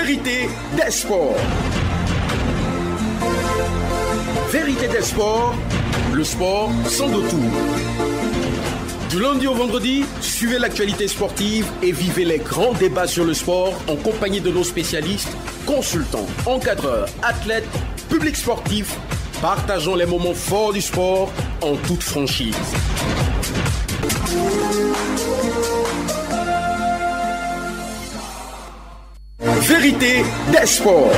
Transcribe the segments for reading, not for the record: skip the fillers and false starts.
Vérité des sports. Vérité des sports, le sport sans détour. Du lundi au vendredi, suivez l'actualité sportive et vivez les grands débats sur le sport en compagnie de nos spécialistes, consultants, encadreurs, athlètes, publics sportifs. Partageons les moments forts du sport en toute franchise. Vérité des sports.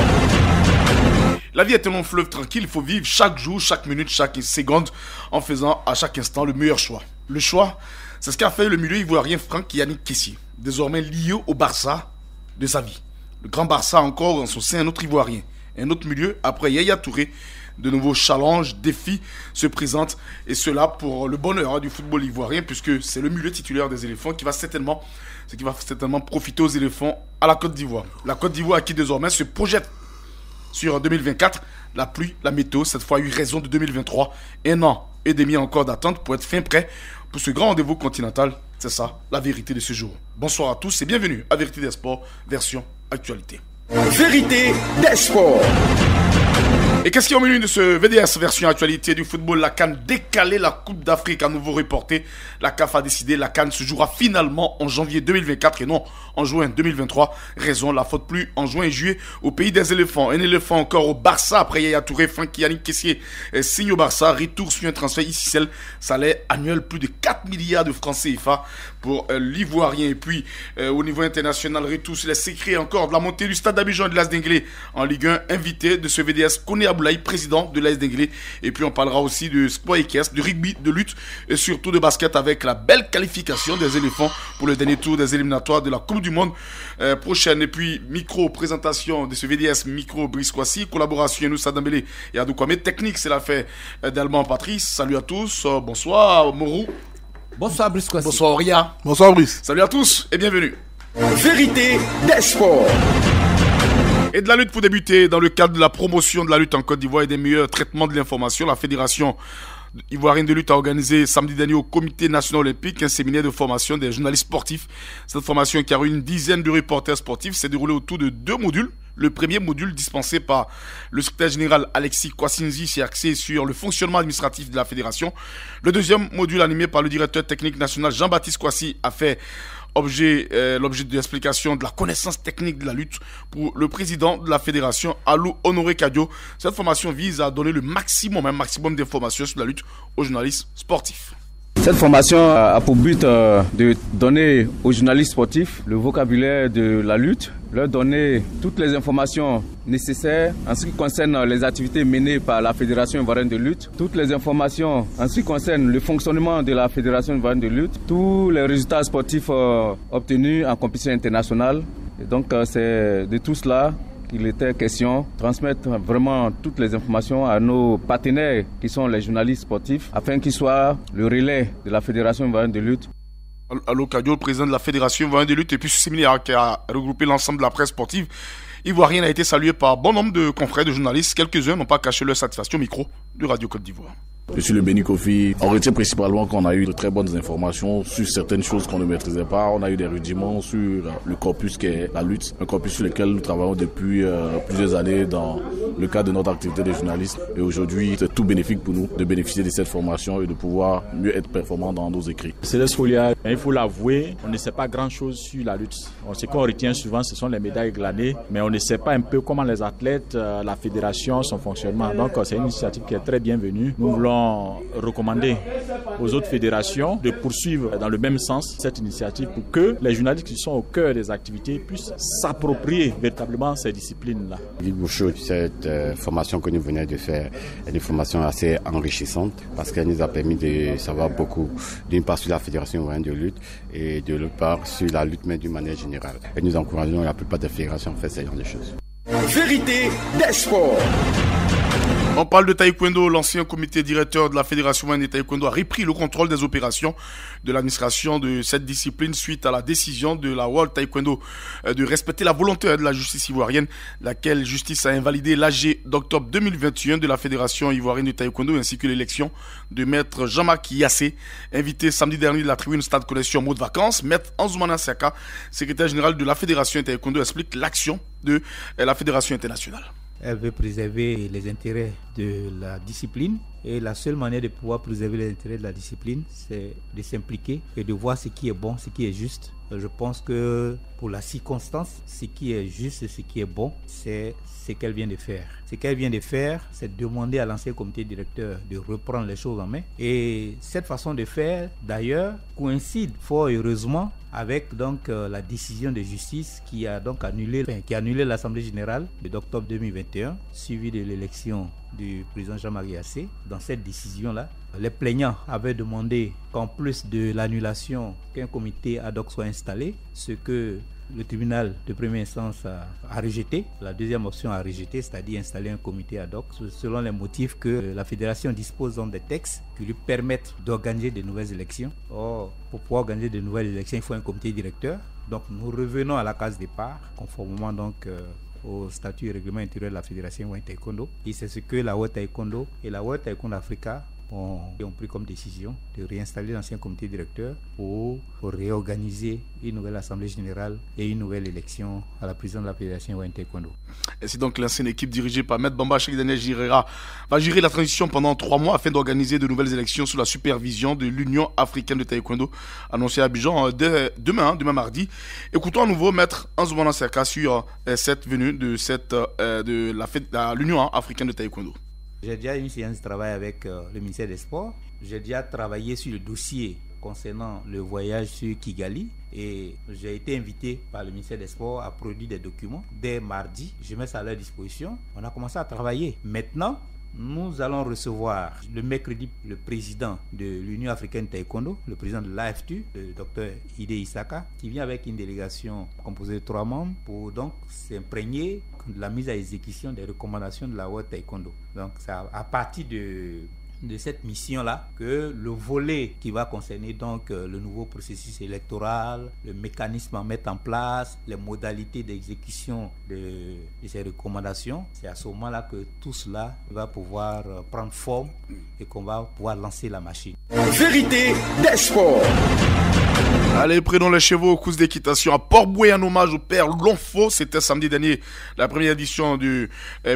La vie est un long fleuve tranquille, il faut vivre chaque jour, chaque minute, chaque seconde en faisant à chaque instant le meilleur choix. Le choix, c'est ce qu'a fait le milieu ivoirien Franck Yannick Kessié, désormais lié au Barça de sa vie. Le grand Barça a encore en son sein un autre ivoirien, un autre milieu après Yaya Touré. De nouveaux challenges, défis se présentent et cela pour le bonheur du football ivoirien puisque c'est le milieu titulaire des éléphants qui va certainement profiter aux éléphants à la Côte d'Ivoire. La Côte d'Ivoire qui désormais se projette sur 2024. La pluie, la météo, cette fois a eu raison de 2023. 1 an et demi encore d'attente pour être fin prêt pour ce grand rendez-vous continental. C'est ça, la vérité de ce jour. Bonsoir à tous et bienvenue à Vérité des Sports, version actualité. Vérité des sports. Et qu'est-ce qu'il y a au milieu de ce VDS version actualité du football? La CAN décalée, la Coupe d'Afrique à nouveau reportée. La CAF a décidé, la CAN se jouera finalement en janvier 2024 et non en juin 2023. Raison, la faute plus en juin et juillet au pays des éléphants. Un éléphant encore au Barça après Yaya Touré, Franck Yannick Kessié signe au Barça. Retour sur un transfert ici, salaire annuel plus de 4 milliards de francs CFA pour l'Ivoirien. Et puis au niveau international, retour sur les secrets encore de la montée du stade d'Abidjan et de l'AS Denglé en Ligue 1. Invité de ce VDS, Koné Aboulaye, président de l'AS Denglé. Et puis on parlera aussi de sport équestre, de rugby, de lutte et surtout de basket avec la belle qualification des éléphants pour le dernier tour des éliminatoires de la Coupe du Monde prochaine. Et puis micro-présentation de ce VDS, micro Brice Kwasi, collaboration Yanoussa Dembélé et Adou Kwame. Technique, c'est l'affaire d'Alban Patrice. Salut à tous, bonsoir Morou. Bonsoir Brice Kwasi. Bonsoir Auria. Bonsoir Brice. Salut à tous et bienvenue. Vérité des sports. Et de la lutte pour débuter, dans le cadre de la promotion de la lutte en Côte d'Ivoire et des meilleurs traitements de l'information, la Fédération ivoirienne de lutte a organisé samedi dernier au Comité national olympique un séminaire de formation des journalistes sportifs. Cette formation qui a eu une dizaine de reporters sportifs s'est déroulée autour de 2 modules. Le premier module dispensé par le secrétaire général Alexis Kwassinzi s'est axé sur le fonctionnement administratif de la fédération. Le deuxième module animé par le directeur technique national Jean-Baptiste Kwasi a fait l'objet de l'explication de la connaissance technique de la lutte pour le président de la fédération, Alou Honoré Kadio. Cette formation vise à donner le maximum d'informations sur la lutte aux journalistes sportifs. Cette formation a pour but de donner aux journalistes sportifs le vocabulaire de la lutte, leur donner toutes les informations nécessaires en ce qui concerne les activités menées par la Fédération ivoirienne de lutte, toutes les informations en ce qui concerne le fonctionnement de la Fédération ivoirienne de lutte, tous les résultats sportifs obtenus en compétition internationale. Et donc c'est de tout cela qu'il était question de transmettre vraiment toutes les informations à nos partenaires qui sont les journalistes sportifs afin qu'ils soient le relais de la Fédération ivoirienne de lutte. Alou Kadio, le président de la Fédération ivoirienne de lutte, et puis ce séminaire qui a regroupé l'ensemble de la presse sportive ivoirienne a été salué par bon nombre de confrères de journalistes. Quelques-uns n'ont pas caché leur satisfaction au micro de Radio Côte d'Ivoire. Je suis le Béni Kofi. On retient principalement qu'on a eu de très bonnes informations sur certaines choses qu'on ne maîtrisait pas. On a eu des rudiments sur le corpus qui est la lutte, un corpus sur lequel nous travaillons depuis plusieurs années dans le cadre de notre activité de journaliste. Et aujourd'hui, c'est tout bénéfique pour nous de bénéficier de cette formation et de pouvoir mieux être performant dans nos écrits. C'est le scolaire. Il faut l'avouer, on ne sait pas grand-chose sur la lutte. Ce qu'on retient souvent, ce sont les médailles glanées, mais on ne sait pas un peu comment les athlètes, la fédération, son fonctionnement. Donc c'est une initiative qui est très bienvenue. Nous voulons recommander aux autres fédérations de poursuivre dans le même sens cette initiative pour que les journalistes qui sont au cœur des activités puissent s'approprier véritablement ces disciplines-là. Cette formation que nous venons de faire est une formation assez enrichissante parce qu'elle nous a permis de savoir beaucoup, d'une part sur la Fédération ivoirienne de lutte et de l'autre part sur la lutte mais d'une manière générale. Et nous encourageons la plupart des fédérations à faire ce genre de choses. Vérité des sports. On parle de taekwondo. L'ancien comité directeur de la Fédération de taekwondo a repris le contrôle des opérations de l'administration de cette discipline suite à la décision de la World Taekwondo de respecter la volonté de la justice ivoirienne, laquelle justice a invalidé l'AG d'octobre 2021 de la Fédération ivoirienne de taekwondo ainsi que l'élection de maître Jean-Marc Yassé, invité samedi dernier de la tribune Stade Connexion en mode vacances. Maître Anzoumana Siaka, secrétaire général de la Fédération de taekwondo, explique l'action de la Fédération internationale. Elle veut préserver les intérêts de la discipline et la seule manière de pouvoir préserver les intérêts de la discipline, c'est de s'impliquer et de voir ce qui est bon, ce qui est juste. Je pense que pour la circonstance, ce qui est juste et ce qui est bon, c'est ce qu'elle vient de faire. Ce qu'elle vient de faire, c'est demander à l'ancien comité directeur de reprendre les choses en main. Et cette façon de faire, d'ailleurs, coïncide fort heureusement avec donc la décision de justice qui a donc annulé l'Assemblée générale d'octobre 2021, suivie de l'élection du président Jean-Marie Yassé. Dans cette décision-là, les plaignants avaient demandé qu'en plus de l'annulation, qu'un comité ad hoc soit installé, ce que le tribunal de première instance a rejeté. La deuxième option a rejeté, c'est-à-dire installer un comité ad hoc, selon les motifs que la fédération dispose donc des textes qui lui permettent d'organiser de nouvelles élections. Or, pour pouvoir organiser de nouvelles élections, il faut un comité directeur. Donc nous revenons à la case départ, conformément donc au statut et règlement intérieur de la Fédération World Taekwondo. Et c'est ce que la World Taekwondo et la World Taekwondo Africa ont pris comme décision de réinstaller l'ancien comité directeur pour réorganiser une nouvelle assemblée générale et une nouvelle élection à la présidence de la Fédération World Taekwondo. Et c'est donc l'ancienne équipe dirigée par Maître Bamba Cheikh Daniel va gérer la transition pendant 3 mois afin d'organiser de nouvelles élections sous la supervision de l'Union africaine de taekwondo, annoncée à Abidjan demain mardi. Écoutons à nouveau Maître Anzoumana Siaka sur cette venue de l'Union africaine de taekwondo. J'ai déjà eu une séance de travail avec le ministère des Sports. J'ai déjà travaillé sur le dossier concernant le voyage sur Kigali et j'ai été invité par le ministère des Sports à produire des documents. Dès mardi, je mets ça à leur disposition. On a commencé à travailler. Maintenant, nous allons recevoir le mercredi le président de l'Union africaine de taekwondo, le président de l'AFTU, le docteur Ide Isaka, qui vient avec une délégation composée de 3 membres pour donc s'imprégner de la mise à exécution des recommandations de la World Taekwondo. Donc c'est à partir de cette mission-là que le volet qui va concerner donc le nouveau processus électoral, le mécanisme à mettre en place, les modalités d'exécution de ces recommandations, c'est à ce moment-là que tout cela va pouvoir prendre forme et qu'on va pouvoir lancer la machine. Vérité des sports. Allez, prenons les chevaux aux courses d'équitation à Port-Boué en hommage au père Lonfo. C'était samedi dernier la première édition du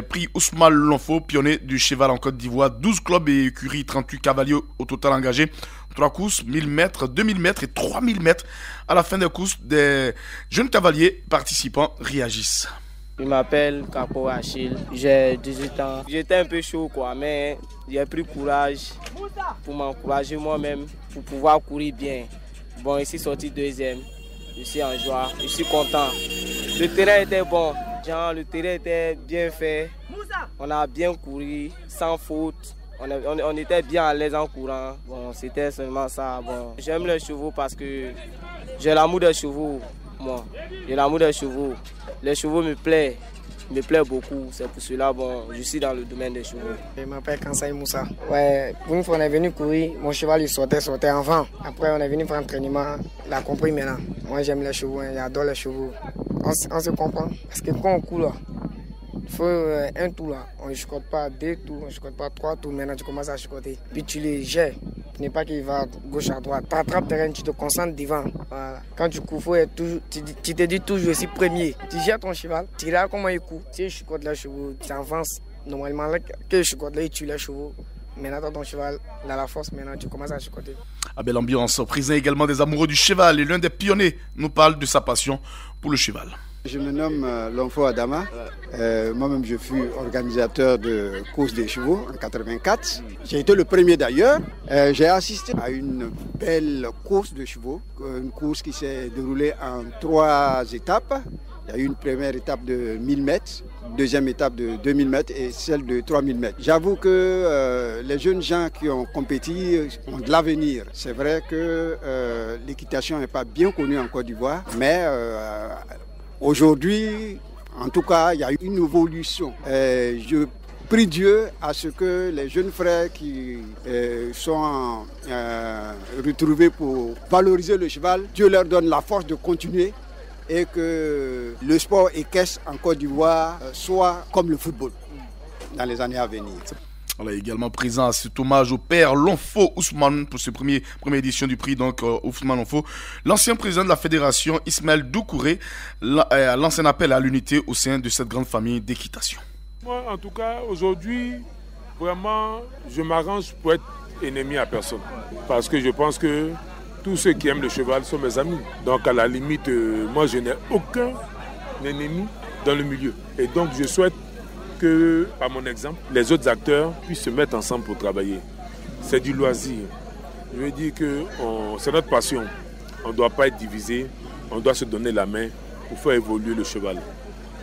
prix Ousmane Lonfo, pionnier du cheval en Côte d'Ivoire. 12 clubs et écuries, 38 cavaliers au total engagés. 3 courses, 1000 mètres, 2000 mètres et 3000 mètres. À la fin des courses, des jeunes cavaliers participants réagissent. Je m'appelle Capo Achille, j'ai 18 ans. J'étais un peu chaud mais j'ai pris courage pour m'encourager moi-même, pour pouvoir courir bien. Bon, ici sorti 2e, je suis en joie, je suis content. Le terrain était bon, le terrain était bien fait. On a bien couru, sans faute. On était bien à l'aise en courant. Bon, c'était seulement ça. Bon, j'aime les chevaux parce que j'ai l'amour des chevaux. Moi, j'ai l'amour des chevaux. Les chevaux me plaisent beaucoup. C'est pour cela je suis dans le domaine des chevaux. Je m'appelle Kansai Moussa. Ouais, une fois on est venu courir, mon cheval il sortait avant. Après on est venu faire entraînement, il a compris maintenant. Moi j'aime les chevaux, j'adore les chevaux. On se comprend. Parce que quand on court là, il faut un tour là. On ne chicote pas 2 tours, on ne chicote pas 3 tours. Maintenant tu commences à chicoter. Puis tu les jettes. Ce n'est pas qu'il va gauche à droite. Tu attrapes terrain, tu te concentres devant. Voilà. Quand tu cours, tu te dis toujours aussi premier. Tu jettes ton cheval, tu regardes comment il court. Tu chicotes les chevaux, tu avances. Normalement, que tu chicotes là, tu tues les chevaux. Maintenant, ton cheval, il a la force, maintenant tu commences à chicoter. Ah, belle ambiance. Président également des amoureux du cheval et l'un des pionniers nous parle de sa passion pour le cheval. Je me nomme Lonfo Adama. Moi-même, je fus organisateur de courses des chevaux en 1984. J'ai été le premier d'ailleurs. J'ai assisté à une belle course de chevaux, une course qui s'est déroulée en 3 étapes. Il y a eu une première étape de 1000 mètres, deuxième étape de 2000 mètres et celle de 3000 mètres. J'avoue que les jeunes gens qui ont compétit ont de l'avenir. C'est vrai que l'équitation n'est pas bien connue en Côte d'Ivoire, mais aujourd'hui, en tout cas, il y a eu une évolution. Je prie Dieu à ce que les jeunes frères qui sont retrouvés pour valoriser le cheval, Dieu leur donne la force de continuer et que le sport équestre en Côte d'Ivoire soit comme le football dans les années à venir. On est également présent à cet hommage au père Lonfo Ousmane pour cette première édition du prix, donc Ousmane Lonfo. L'ancien président de la fédération, Ismaël Doucouré, lance un appel à l'unité au sein de cette grande famille d'équitation. Moi, en tout cas, aujourd'hui, vraiment, je m'arrange pour être ennemi à personne. Parce que je pense que tous ceux qui aiment le cheval sont mes amis. Donc, à la limite, moi, je n'ai aucun ennemi dans le milieu. Et donc, je souhaite que, par mon exemple, les autres acteurs puissent se mettre ensemble pour travailler. C'est du loisir. Je veux dire que c'est notre passion. On ne doit pas être divisé. On doit se donner la main pour faire évoluer le cheval.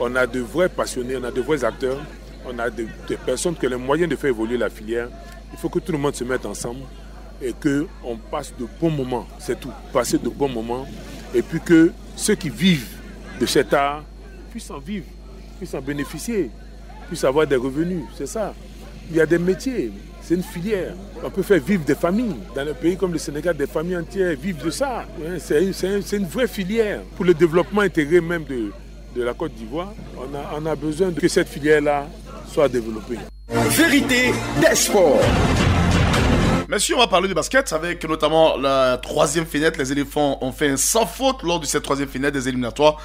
On a de vrais passionnés, on a de vrais acteurs, on a des personnes qui ont les moyens de faire évoluer la filière. Il faut que tout le monde se mette ensemble et qu'on passe de bons moments. C'est tout. Passer de bons moments. Et puis que ceux qui vivent de cet art puissent en vivre, puissent en bénéficier, puissent avoir des revenus. C'est ça. Il y a des métiers. C'est une filière. On peut faire vivre des familles. Dans un pays comme le Sénégal, des familles entières vivent de ça. C'est une vraie filière. Pour le développement intégré même de la Côte d'Ivoire, on a besoin que cette filière-là soit développée. Vérité des sports. Messieurs, on va parler de basket avec notamment la troisième fenêtre. Les éléphants ont fait un sans faute lors de cette troisième fenêtre des éliminatoires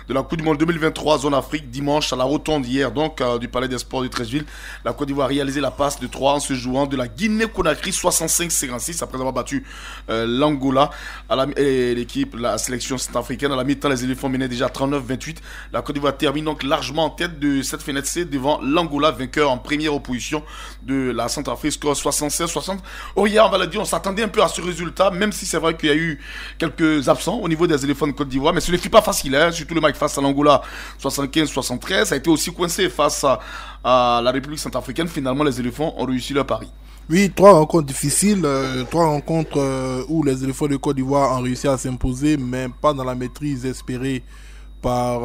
de la Coupe du Monde 2023 zone Afrique dimanche à la rotonde hier donc du Palais des Sports de Treichville. La Côte d'Ivoire a réalisé la passe de 3 en se jouant de la Guinée-Conakry 65-56 après avoir battu l'Angola. L'équipe, la sélection centrafricaine à la mi-temps, les éléphants menaient déjà 39-28. La Côte d'Ivoire termine donc largement en tête de cette fenêtre C devant l'Angola, vainqueur en première opposition de la Centrafrique, score 76-60. Hier, on va le dire, on s'attendait un peu à ce résultat, même si c'est vrai qu'il y a eu quelques absents au niveau des éléphants de Côte d'Ivoire, mais ce ne fut pas facile, hein, surtout le match face à l'Angola 75-73, ça a été aussi coincé face à la République centrafricaine. Finalement, les éléphants ont réussi leur pari. Oui, 3 rencontres difficiles, 3 rencontres où les éléphants de Côte d'Ivoire ont réussi à s'imposer, mais pas dans la maîtrise espérée par,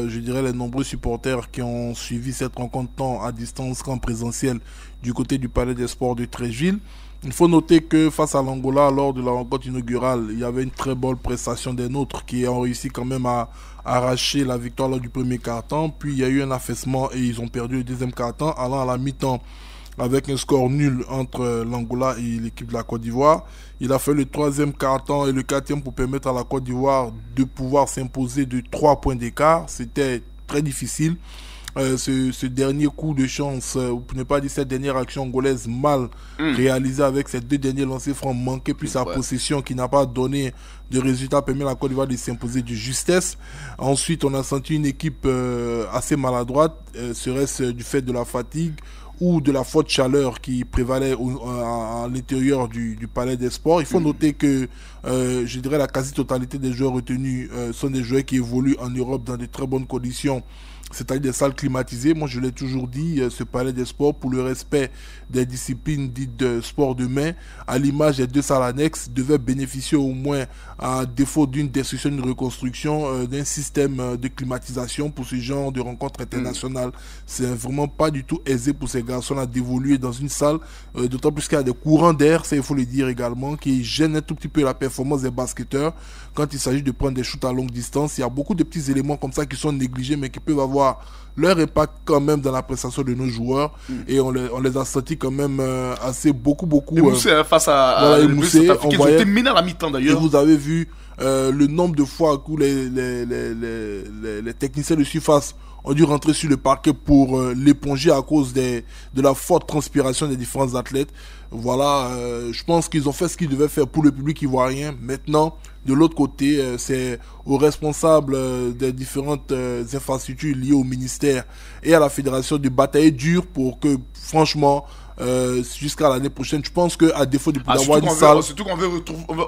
je dirais, les nombreux supporters qui ont suivi cette rencontre tant à distance qu'en présentiel du côté du Palais des Sports de Treichville. Il faut noter que face à l'Angola, lors de la rencontre inaugurale, il y avait une très bonne prestation des nôtres qui ont réussi quand même à arracher la victoire lors du premier quart-temps. Puis il y a eu un affaissement et ils ont perdu le deuxième quart-temps, allant à la mi-temps avec un score nul entre l'Angola et l'équipe de la Côte d'Ivoire. Il a fait le troisième quart-temps et le quatrième pour permettre à la Côte d'Ivoire de pouvoir s'imposer de 3 points d'écart. C'était très difficile. Ce dernier coup de chance, pour ne pas dire cette dernière action angolaise mal réalisée avec ces 2 derniers lancers francs manqués, puis sa possession qui n'a pas donné de résultat, permet à la Côte d'Ivoire de s'imposer de justesse. Ensuite, on a senti une équipe assez maladroite, serait-ce du fait de la fatigue ou de la forte chaleur qui prévalait à l'intérieur du Palais des Sports. Il faut noter que, je dirais, la quasi-totalité des joueurs retenus sont des joueurs qui évoluent en Europe dans de très bonnes conditions, c'est-à-dire des salles climatisées. Moi, je l'ai toujours dit, ce Palais des Sports, pour le respect des disciplines dites de sport de main, à l'image des 2 salles annexes, devait bénéficier au moins, à défaut d'une destruction, d'une reconstruction, d'un système de climatisation pour ce genre de rencontres internationales. C'est vraiment pas du tout aisé pour ces garçons-là d'évoluer dans une salle, d'autant plus qu'il y a des courants d'air, ça il faut le dire également, qui gênent un tout petit peu la performance des basketteurs. Quand il s'agit de prendre des shoots à longue distance, il y a beaucoup de petits éléments comme ça qui sont négligés, mais qui peuvent avoir leur impact quand même dans la prestation de nos joueurs. Et on les a sentis quand même beaucoup. Émoussés face à émoussés. Ils ont été minés à la mi-temps d'ailleurs. Et vous avez vu le nombre de fois où les techniciens de surface ont dû rentrer sur le parquet pour l'éponger à cause de la forte transpiration des différents athlètes. Voilà, je pense qu'ils ont fait ce qu'ils devaient faire pour le public ivoirien. Maintenant, de l'autre côté, c'est aux responsables des différentes infrastructures liées au ministère et à la fédération de batailler dur pour que, franchement, jusqu'à l'année prochaine, je pense qu'à défaut de pouvoir avoir une salle, surtout qu'on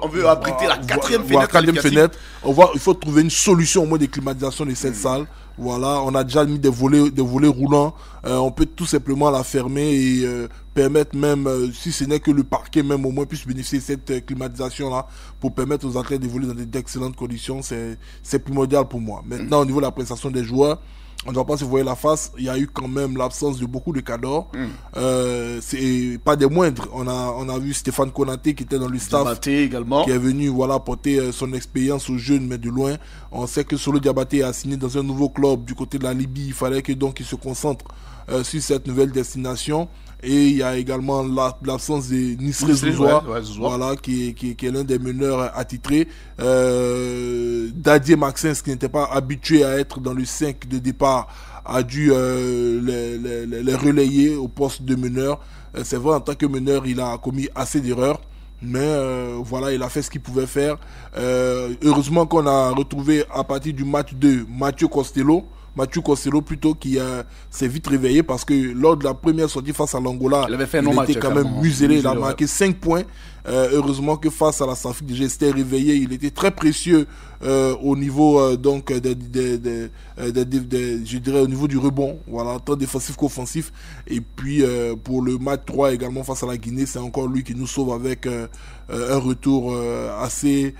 veut abriter la 4e fenêtre, il faut trouver une solution au moins de climatisation de cette salle. Voilà, on a déjà mis des volets roulants. On peut tout simplement la fermer et permettre même, si ce n'est que le parquet même au moins puisse bénéficier de cette climatisation-là pour permettre aux athlètes d'évoluer dans d'excellentes conditions. C'est primordial pour moi. Maintenant, au niveau de la prestation des joueurs, on ne va pas se voir la face. Il y a eu quand même l'absence de beaucoup de cadors. C'est pas des moindres. On a vu Stéphane Konaté qui était dans le staff, Diabaté également, qui est venu porter son expérience aux jeunes, mais de loin. On sait que Solo Diabaté a signé dans un nouveau club du côté de la Libye. Il fallait que donc il se concentre sur cette nouvelle destination. Et il y a également l'absence de Nisré Zouzoua, voilà, qui est l'un des meneurs attitrés. Dadier Maxence, qui n'était pas habitué à être dans le 5 de départ, a dû les relayer au poste de meneur. C'est vrai, en tant que meneur, il a commis assez d'erreurs. Mais voilà, il a fait ce qu'il pouvait faire. Heureusement qu'on a retrouvé à partir du match 2 Mathieu Costello plutôt, qui s'est vite réveillé, parce que lors de la première sortie face à l'Angola, il était quand même muselé, il a marqué 5 points. Heureusement que face à la Centrafrique, il s'était réveillé, il était très précieux au niveau donc je dirais au niveau du rebond, voilà, tant défensif qu'offensif. Et puis pour le match 3 également face à la Guinée, c'est encore lui qui nous sauve avec un retour assez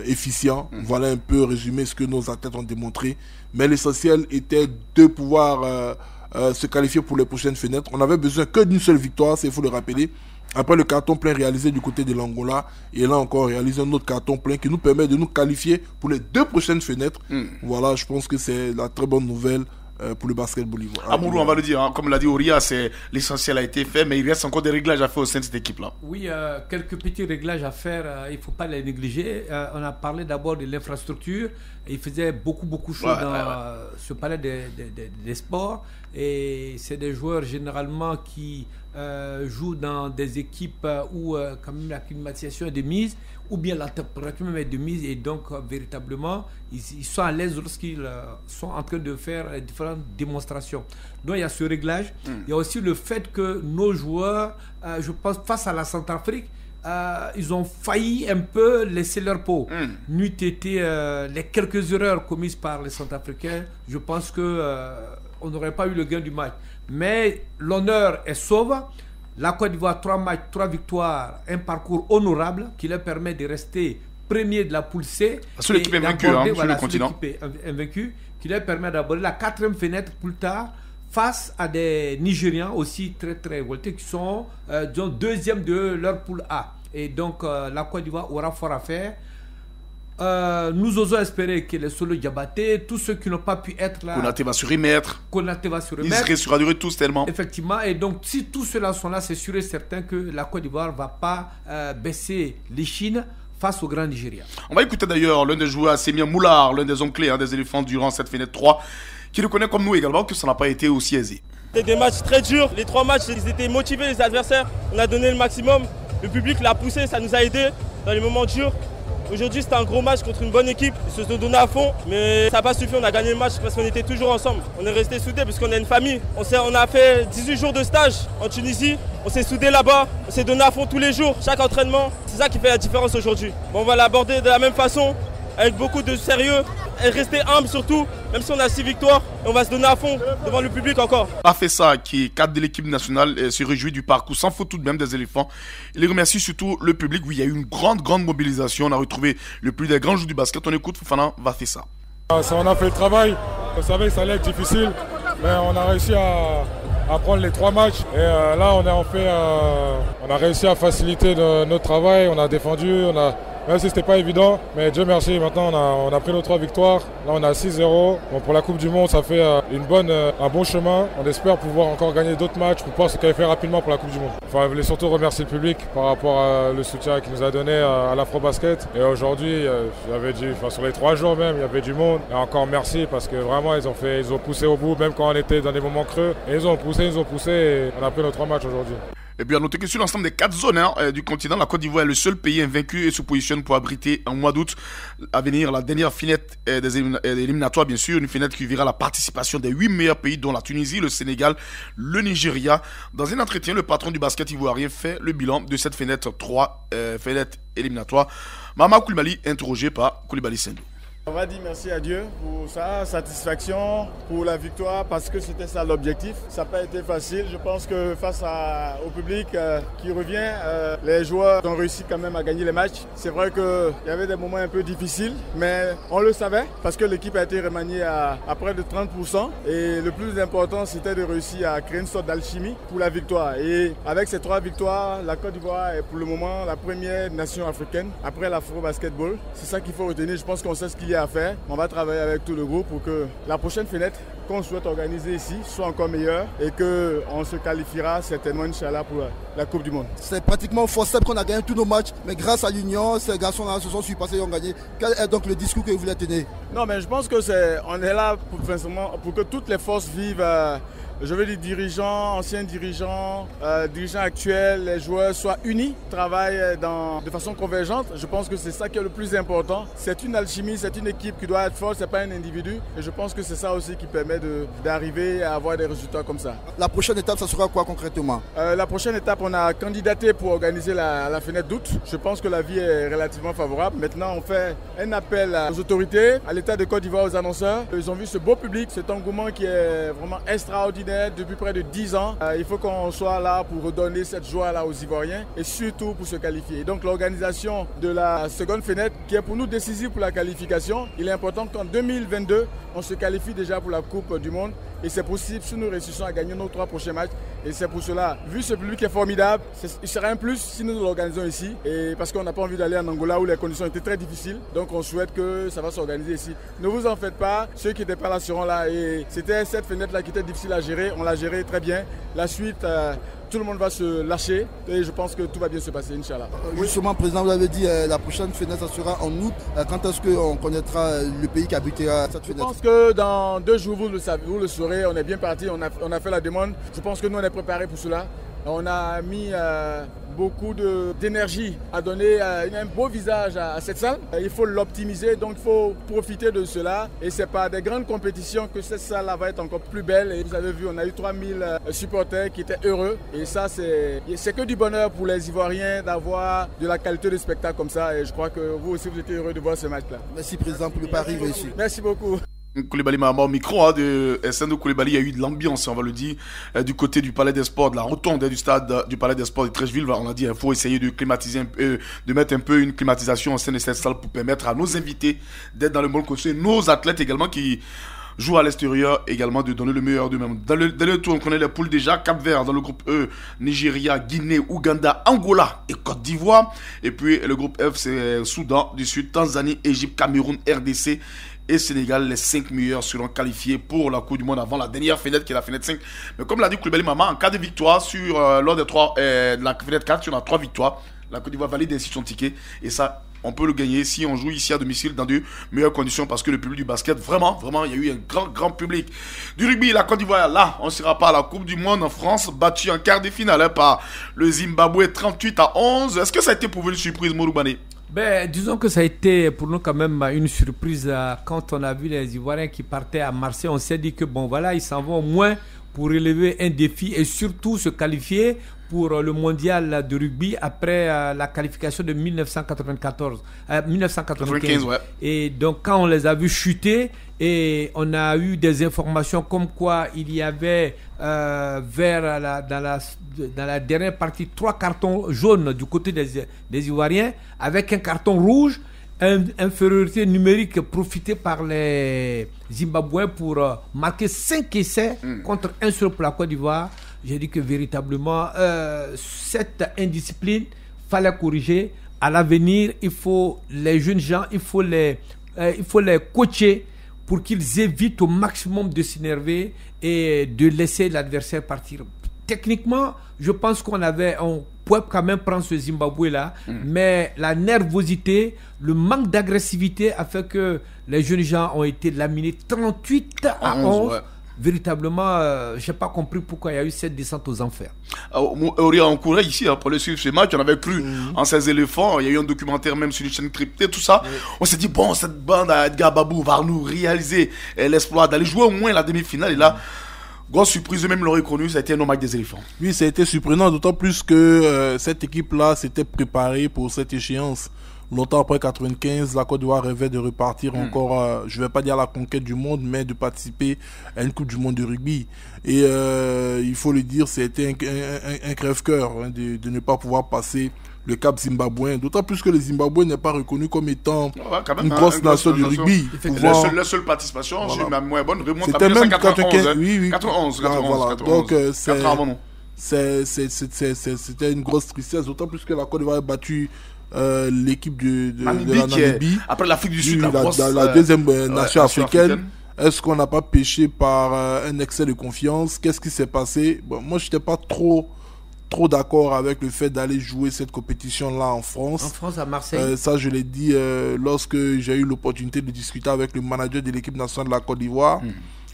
efficient. Voilà un peu résumé ce que nos athlètes ont démontré. Mais l'essentiel était de pouvoir se qualifier pour les prochaines fenêtres. On n'avait besoin que d'une seule victoire, il faut le rappeler. Après le carton plein réalisé du côté de l'Angola, et là encore réaliser un autre carton plein qui nous permet de nous qualifier pour les 2 prochaines fenêtres. Voilà, je pense que c'est la très bonne nouvelle pour le basketball ivoirien. Amourou, on va le dire, hein, comme l'a dit Auria, l'essentiel a été fait, mais il reste encore des réglages à faire au sein de cette équipe-là. Oui, quelques petits réglages à faire, il ne faut pas les négliger. On a parlé d'abord de l'infrastructure. Il faisait beaucoup chaud dans ce palais des sports, et c'est des joueurs généralement qui jouent dans des équipes où quand même la climatisation est de mise, ou bien la température même est de mise, et donc véritablement ils sont à l'aise lorsqu'ils sont en train de faire différentes démonstrations. Donc il y a ce réglage. Il y a aussi le fait que nos joueurs, je pense face à la Centrafrique, ils ont failli un peu laisser leur peau. N'eût été les quelques erreurs commises par les Centrafricains, je pense que on n'aurait pas eu le gain du match. Mais l'honneur est sauve. La Côte d'Ivoire, 3 matchs, 3 victoires, un parcours honorable qui leur permet de rester premier de la poule C. Sur l'équipe invaincue, sur le continent. Invaincue, qui leur permet d'aborder la 4e fenêtre plus tard, face à des Nigérians aussi très voltés, qui sont disons, 2e de leur poule A. Et donc la Côte d'Ivoire aura fort à faire. Nous osons espérer que les Solo Diabaté, tous ceux qui n'ont pas pu être là, Konaté va se remettre. Ils sera du retour tellement. Effectivement, et donc si tous ceux-là sont là, c'est sûr et certain que la Côte d'Ivoire ne va pas baisser l'échine face au Grand Nigeria. On va écouter d'ailleurs l'un des joueurs, Sémien Moulard, l'un des hommes clés des éléphants durant cette fenêtre 3, qui reconnaît comme nous également que ça n'a pas été aussi aisé. C'était des matchs très durs. Les 3 matchs, ils étaient motivés, les adversaires. On a donné le maximum. Le public l'a poussé, ça nous a aidés dans les moments durs. Aujourd'hui, c'était un gros match contre une bonne équipe. Ils se sont donnés à fond, mais ça n'a pas suffi. On a gagné le match parce qu'on était toujours ensemble. On est restés soudés parce qu'on est une famille. On a fait 18 jours de stage en Tunisie. On s'est soudés là-bas. On s'est donné à fond tous les jours, chaque entraînement. C'est ça qui fait la différence aujourd'hui. Bon, on va l'aborder de la même façon, avec beaucoup de sérieux. Et rester humble surtout, même si on a 6 victoires, on va se donner à fond devant le public encore. Afessa, qui est cadre de l'équipe nationale, se réjouit du parcours sans faute tout de même des éléphants. Il remercie surtout le public où il y a eu une grande mobilisation. On a retrouvé le plus des grands joueurs du basket. On écoute Fofana Vafessa. On a fait le travail. On savait que ça allait être difficile, mais on a réussi à prendre les 3 matchs. Et là, on a réussi à faciliter notre travail. On a défendu, même si c'était pas évident, mais Dieu merci, maintenant on a pris nos 3 victoires. Là on a 6-0. Bon, pour la Coupe du Monde, ça fait un bon chemin. On espère pouvoir encore gagner d'autres matchs pour pouvoir se qualifier rapidement pour la Coupe du Monde. Enfin, je voulais surtout remercier le public par rapport à le soutien qu'il nous a donné à l'Afro-Basket. Et aujourd'hui, sur les 3 jours même, il y avait du monde. Et encore merci parce que vraiment ils ont poussé au bout, même quand on était dans des moments creux. Et ils ont poussé et on a pris nos 3 matchs aujourd'hui. Et puis à noter que sur l'ensemble des 4 zones du continent, la Côte d'Ivoire est le seul pays invaincu et se positionne pour abriter en mois d'août à venir la dernière fenêtre des éliminatoires, bien sûr, une fenêtre qui verra la participation des 8 meilleurs pays, dont la Tunisie, le Sénégal, le Nigeria. Dans un entretien, le patron du basket ivoirien fait le bilan de cette fenêtre 3, fenêtre éliminatoire. Mama Koulibaly, interrogé par Koulibaly Sendou. On va dire merci à Dieu pour sa satisfaction, pour la victoire, parce que c'était ça l'objectif. Ça n'a pas été facile. Je pense que face au public qui revient, les joueurs ont réussi quand même à gagner les matchs. C'est vrai qu'il y avait des moments un peu difficiles, mais on le savait parce que l'équipe a été remaniée à près de 30%. Et le plus important, c'était de réussir à créer une sorte d'alchimie pour la victoire. Et avec ces 3 victoires, la Côte d'Ivoire est pour le moment la première nation africaine après l'Afro-Basketball. C'est ça qu'il faut retenir. Je pense qu'on sait ce qu'il y a à faire. On va travailler avec tout le groupe pour que la prochaine fenêtre qu'on souhaite organiser ici soit encore meilleure et qu'on se qualifiera certainement, Inch'Allah, pour la Coupe du Monde. C'est pratiquement forcément qu'on a gagné tous nos matchs, mais grâce à l'union, ces garçons-là se sont surpassés et ont gagné. Quel est donc le discours que vous voulez tenir? Non, mais je pense que on est là pour que toutes les forces vivent. Je veux dire dirigeants, anciens dirigeants, dirigeants actuels, les joueurs soient unis, travaillent de façon convergente. Je pense que c'est ça qui est le plus important. C'est une alchimie, c'est une équipe qui doit être forte, c'est pas un individu. Et je pense que c'est ça aussi qui permet d'arriver à avoir des résultats comme ça. La prochaine étape, ça sera quoi concrètement? La prochaine étape, on a candidaté pour organiser la fenêtre d'août. Je pense que la vie est relativement favorable. Maintenant, on fait un appel aux autorités, à l'État de Côte d'Ivoire, aux annonceurs. Ils ont vu ce beau public, cet engouement qui est vraiment extraordinaire depuis près de 10 ans. Il faut qu'on soit là pour redonner cette joie-là aux Ivoiriens et surtout pour se qualifier. Donc l'organisation de la seconde fenêtre qui est pour nous décisive pour la qualification, il est important qu'en 2022, on se qualifie déjà pour la Coupe du Monde et c'est possible si nous réussissons à gagner nos 3 prochains matchs. Et c'est pour cela, vu ce public qui est formidable, il sera un plus si nous l'organisons ici et parce qu'on n'a pas envie d'aller en Angola où les conditions étaient très difficiles. Donc on souhaite que ça va s'organiser ici. Ne vous en faites pas, ceux qui n'étaient pas là seront là et c'était cette fenêtre-là qui était difficile à gérer. On l'a géré très bien. La suite, tout le monde va se lâcher et je pense que tout va bien se passer, Inch'Allah. Justement, Président, vous l'avez dit, la prochaine fenêtre, ça sera en août. Quand est-ce qu'on connaîtra le pays qui abritera cette fenêtre? Je pense que dans 2 jours, vous le saurez. On est bien parti, on a fait la demande. Je pense que nous, on est préparés pour cela. On a mis beaucoup d'énergie à donner un beau visage à cette salle. Il faut l'optimiser, donc il faut profiter de cela. Et c'est par des grandes compétitions que cette salle va être encore plus belle. Et vous avez vu, on a eu 3000 supporters qui étaient heureux. Et ça, c'est que du bonheur pour les Ivoiriens d'avoir de la qualité de spectacle comme ça. Et je crois que vous aussi, vous étiez heureux de voir ce match-là. Merci, Président, pour le pari réussi. Merci beaucoup. Koulibaly m'a au micro de SN Koulibaly, il y a eu de l'ambiance, on va le dire, du côté du Palais des Sports, de la rotonde du stade du Palais des Sports de Treichville. On a dit qu'il faut essayer de climatiser un peu, de mettre un peu une climatisation au sein de cette salle pour permettre à nos invités d'être dans le bon côté, nos athlètes également qui jouent à l'extérieur également de donner le meilleur d'eux-mêmes. Dans le tour, on connaît les poules déjà. Cap-Vert dans le groupe E, Nigeria, Guinée, Ouganda, Angola et Côte d'Ivoire. Et puis le groupe F, c'est Soudan du Sud, Tanzanie, Égypte, Cameroun, RDC et Sénégal. Les 5 meilleurs seront qualifiés pour la Coupe du Monde avant la dernière fenêtre qui est la fenêtre 5. Mais comme l'a dit Koulibaly Mama, en cas de victoire lors des 3 de la fenêtre 4, si on a 3 victoires, la Côte d'Ivoire valide ainsi son ticket. Et ça, on peut le gagner si on joue ici à domicile dans de meilleures conditions parce que le public du basket, vraiment, il y a eu un grand public. Du rugby, la Côte d'Ivoire, là, on ne sera pas à la Coupe du Monde en France, battu en quart de finale par le Zimbabwe 38-11. Est-ce que ça a été pour vous une surprise, Mouroubane? Disons que ça a été pour nous quand même une surprise quand on a vu les Ivoiriens qui partaient à Marseille. On s'est dit que bon voilà, ils s'en vont au moins pour relever un défi et surtout se qualifier pour le mondial de rugby après la qualification de 1995. Ouais. Et donc quand on les a vus chuter et on a eu des informations comme quoi il y avait dans la dernière partie 3 cartons jaunes du côté des Ivoiriens avec un carton rouge, infériorité numérique profitée par les Zimbabwéens pour marquer 5 essais contre 1 seul pour la Côte d'Ivoire. J'ai dit que véritablement cette indiscipline fallait corriger. À l'avenir, il faut les jeunes gens, il faut les coacher pour qu'ils évitent au maximum de s'énerver et de laisser l'adversaire partir. Techniquement, je pense qu'on pouvait quand même prendre ce Zimbabwe-là, mais la nervosité, le manque d'agressivité a fait que les jeunes gens ont été laminés 38-11. Ouais. Véritablement, je n'ai pas compris pourquoi il y a eu cette descente aux enfers. On courait ici pour le suivre ce match, on avait cru en ces éléphants. Il y a eu un documentaire même sur une chaîne cryptée, tout ça. On s'est dit, bon, cette bande à Edgar Babou va nous réaliser l'espoir d'aller jouer au moins la demi-finale. Et là, grosse surprise, eux-mêmes l'ont reconnu, ça a été un match des éléphants. Oui, ça a été surprenant, d'autant plus que cette équipe-là s'était préparée pour cette échéance. longtemps après 95, la Côte d'Ivoire rêvait de repartir encore, je ne vais pas dire à la conquête du monde, mais de participer à une Coupe du Monde de rugby. Et il faut le dire, c'était un crève-cœur de ne pas pouvoir passer le cap zimbabwéen, d'autant plus que le Zimbabwe n'est pas reconnu comme étant une grosse nation du rugby. La seule participation, si ma mémoire est bonne, remonte à 1991. Oui. 91. Donc, 4 ans avant nous. C'était une grosse tristesse, d'autant plus que la Côte d'Ivoire a battu l'équipe de la Namibie. Après l'Afrique du Sud, la deuxième nation africaine. Est-ce qu'on n'a pas péché par un excès de confiance? Qu'est-ce qui s'est passé? Moi, je n'étais pas trop d'accord avec le fait d'aller jouer cette compétition-là en France. En France, à Marseille. Ça, je l'ai dit lorsque j'ai eu l'opportunité de discuter avec le manager de l'équipe nationale de la Côte d'Ivoire.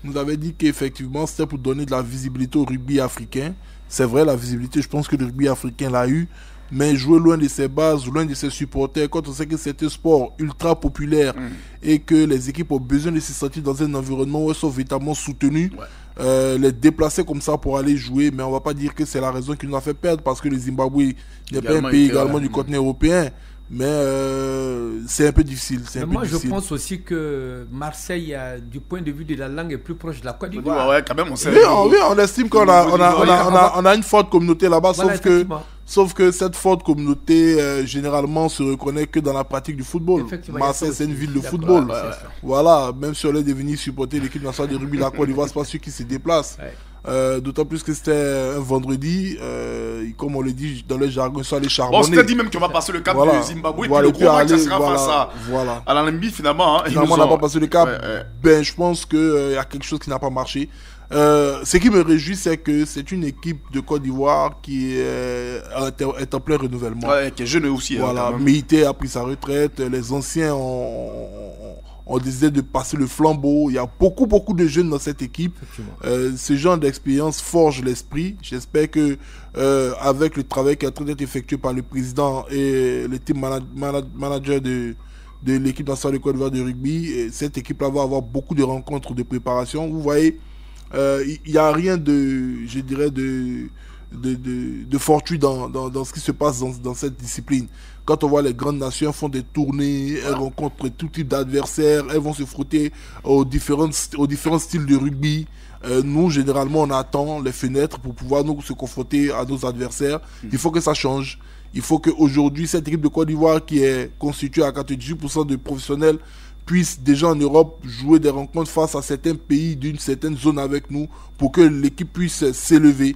Il nous avait dit qu'effectivement, c'était pour donner de la visibilité au rugby africain. C'est vrai, la visibilité, je pense que le rugby africain l'a eu. Mais jouer loin de ses bases, loin de ses supporters, quand on sait que c'est un sport ultra populaire et que les équipes ont besoin de se sentir dans un environnement où elles sont véritablement soutenues, les déplacer comme ça pour aller jouer, mais on ne va pas dire que c'est la raison qui nous a fait perdre, parce que le Zimbabwe n'est pas un pays également du continent européen. Mais c'est un peu difficile. Moi, je pense aussi que Marseille, du point de vue de la langue, est plus proche de la Côte d'Ivoire. Ouais, quand même, on sait. Oui, on estime qu'on a une forte communauté là-bas, sauf que cette forte communauté, généralement, se reconnaît que dans la pratique du football. Marseille, c'est une ville de football. Voilà, même si on est devenu supporter l'équipe nationale de rugby, la Côte d'Ivoire, c'est pas ceux qui se déplacent. D'autant plus que c'était un vendredi, comme on le dit dans le jargon, ils sont allés charbonner. On s'était dit même qu'on va passer le cap du Zimbabwe, et puis le gros match, ça sera face à la Namibie, finalement. Finalement, on n'a pas passé le cap. Ben, je pense qu'il y a quelque chose qui n'a pas marché. Ce qui me réjouit, c'est que c'est une équipe de Côte d'Ivoire qui est en plein renouvellement. Qui est jeune aussi. Voilà, Meïté a pris sa retraite, les anciens ont décidé de passer le flambeau. Il y a beaucoup de jeunes dans cette équipe. Ce genre d'expérience forge l'esprit. J'espère que avec le travail qui est en train d'être effectué par le président et le team manager de l'équipe nationale de Côte d'Ivoire de rugby, cette équipe-là va avoir beaucoup de rencontres de préparation. Vous voyez, il n'y a rien de, je dirais, de fortuit dans ce qui se passe dans cette discipline. Quand on voit les grandes nations font des tournées, elles rencontrent tout type d'adversaires, elles vont se frotter aux différents styles de rugby. Nous, généralement, on attend les fenêtres pour pouvoir nous se confronter à nos adversaires. Il faut que ça change. Il faut qu'aujourd'hui, cette équipe de Côte d'Ivoire qui est constituée à 98% de professionnels puisse déjà en Europe jouer des rencontres face à certains pays d'une certaine zone avec nous pour que l'équipe puisse s'élever.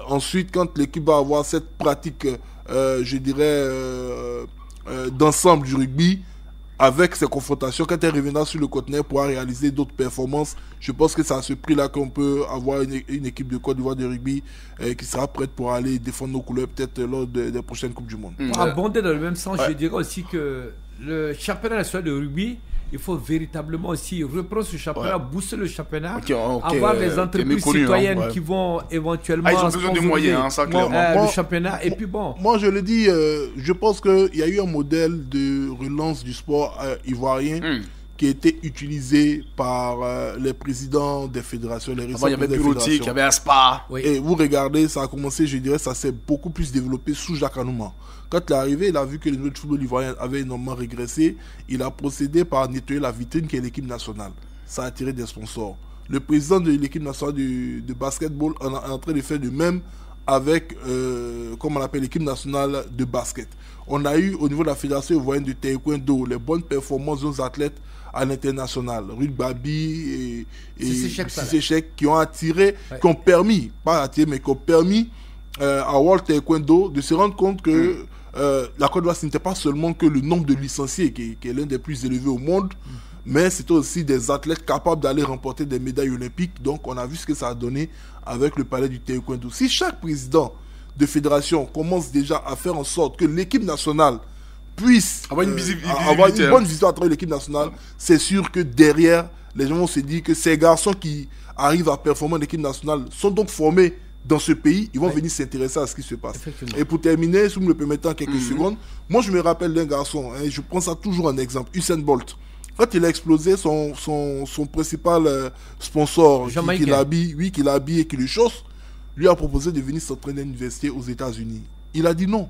Ensuite, quand l'équipe va avoir cette pratique, je dirais, d'ensemble du rugby, avec ces confrontations, quand elle reviendra sur le continent pour réaliser d'autres performances, je pense que c'est à ce prix-là qu'on peut avoir une équipe de Côte d'Ivoire de rugby qui sera prête pour aller défendre nos couleurs peut-être lors des prochaines Coupes du Monde. Pour abonder dans le même sens, je dirais aussi que le championnat national de rugby, il faut véritablement aussi reprendre ce championnat, booster le championnat, avoir des entreprises citoyennes qui vont éventuellement ils ont besoin de moyens, ça clairement. Le championnat. Et puis bon. Moi je le dis, je pense qu'il y a eu un modèle de relance du sport ivoirien qui a été utilisé par les présidents des fédérations, les il y avait Bureautique, il y avait Aspa. Et vous regardez, ça a commencé, je dirais, ça s'est beaucoup plus développé sous Jacques Anouma. Quand il est arrivé, il a vu que le niveau de football ivoirien avait énormément régressé. Il a procédé par nettoyer la vitrine qui est l'équipe nationale. Ça a attiré des sponsors. Le président de l'équipe nationale de basketball est en train de faire de même avec, comme on appelle, l'équipe nationale de basket. On a eu au niveau de la fédération ivoirienne de taekwondo les bonnes performances de nos athlètes à l'international. Ruth Babi et Cissé Chek qui ont attiré, qui ont permis, pas attiré, mais qui ont permis à World Taekwondo de se rendre compte que la Côte d'Ivoire, ce n'était pas seulement que le nombre de licenciés qui est l'un des plus élevés au monde, mais c'était aussi des athlètes capables d'aller remporter des médailles olympiques. Donc on a vu ce que ça a donné avec le palais du Taekwondo. Si chaque président de fédération commence déjà à faire en sorte que l'équipe nationale puisse avoir une bonne vision à travers l'équipe nationale, c'est sûr que derrière, les gens vont se dire que ces garçons qui arrivent à performer en équipe nationale sont donc formés dans ce pays, ils vont venir s'intéresser à ce qui se passe. Et pour terminer, si vous me le permettez en quelques secondes, moi je me rappelle d'un garçon, je prends ça toujours en exemple, Usain Bolt. Quand il a explosé, son principal sponsor qui l'habille et qui le chausse, lui a proposé de venir s'entraîner à l'université aux États-Unis. Il a dit non.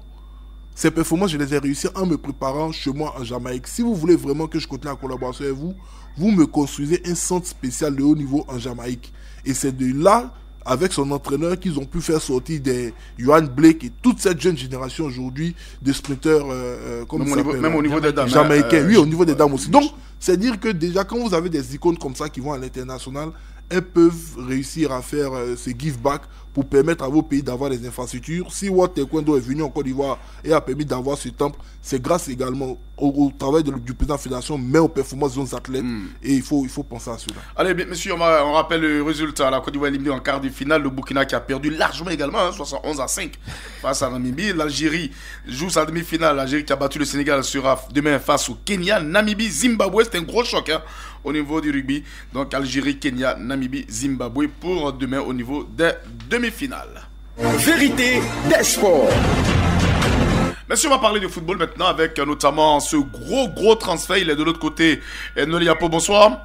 ces performances, je les ai réussies en me préparant chez moi en Jamaïque. Si vous voulez vraiment que je continue la collaboration avec vous, vous me construisez un centre spécial de haut niveau en Jamaïque. Et c'est de là, avec son entraîneur, qu'ils ont pu faire sortir des Johan Blake et toute cette jeune génération aujourd'hui de sprinteurs, même au niveau des dames. Jamaïcains, oui, au niveau des dames aussi. Donc, c'est dire que déjà, quand vous avez des icônes comme ça qui vont à l'international, elles peuvent réussir à faire ce give back pour permettre à vos pays d'avoir des infrastructures. Si World Taekwondo est venu en Côte d'Ivoire et a permis d'avoir ce temple, c'est grâce également au travail du président de la fédération, mais aux performances de nos athlètes. Et il faut penser à cela. Allez, bien, monsieur, on rappelle le résultat. La Côte d'Ivoire éliminée en quart de finale. Le Burkina qui a perdu largement également, 71-5 face à Namibie. L'Algérie joue sa demi-finale. L'Algérie qui a battu le Sénégal sera demain face au Kenya. Namibie, Zimbabwe, c'est un gros choc au niveau du rugby. Donc Algérie, Kenya, Namibie, Zimbabwe pour demain au niveau des demi-finales. Vérité des sports. Monsieur, on va parler de football maintenant avec notamment ce gros transfert. Il est de l'autre côté. Noli Apo, bonsoir.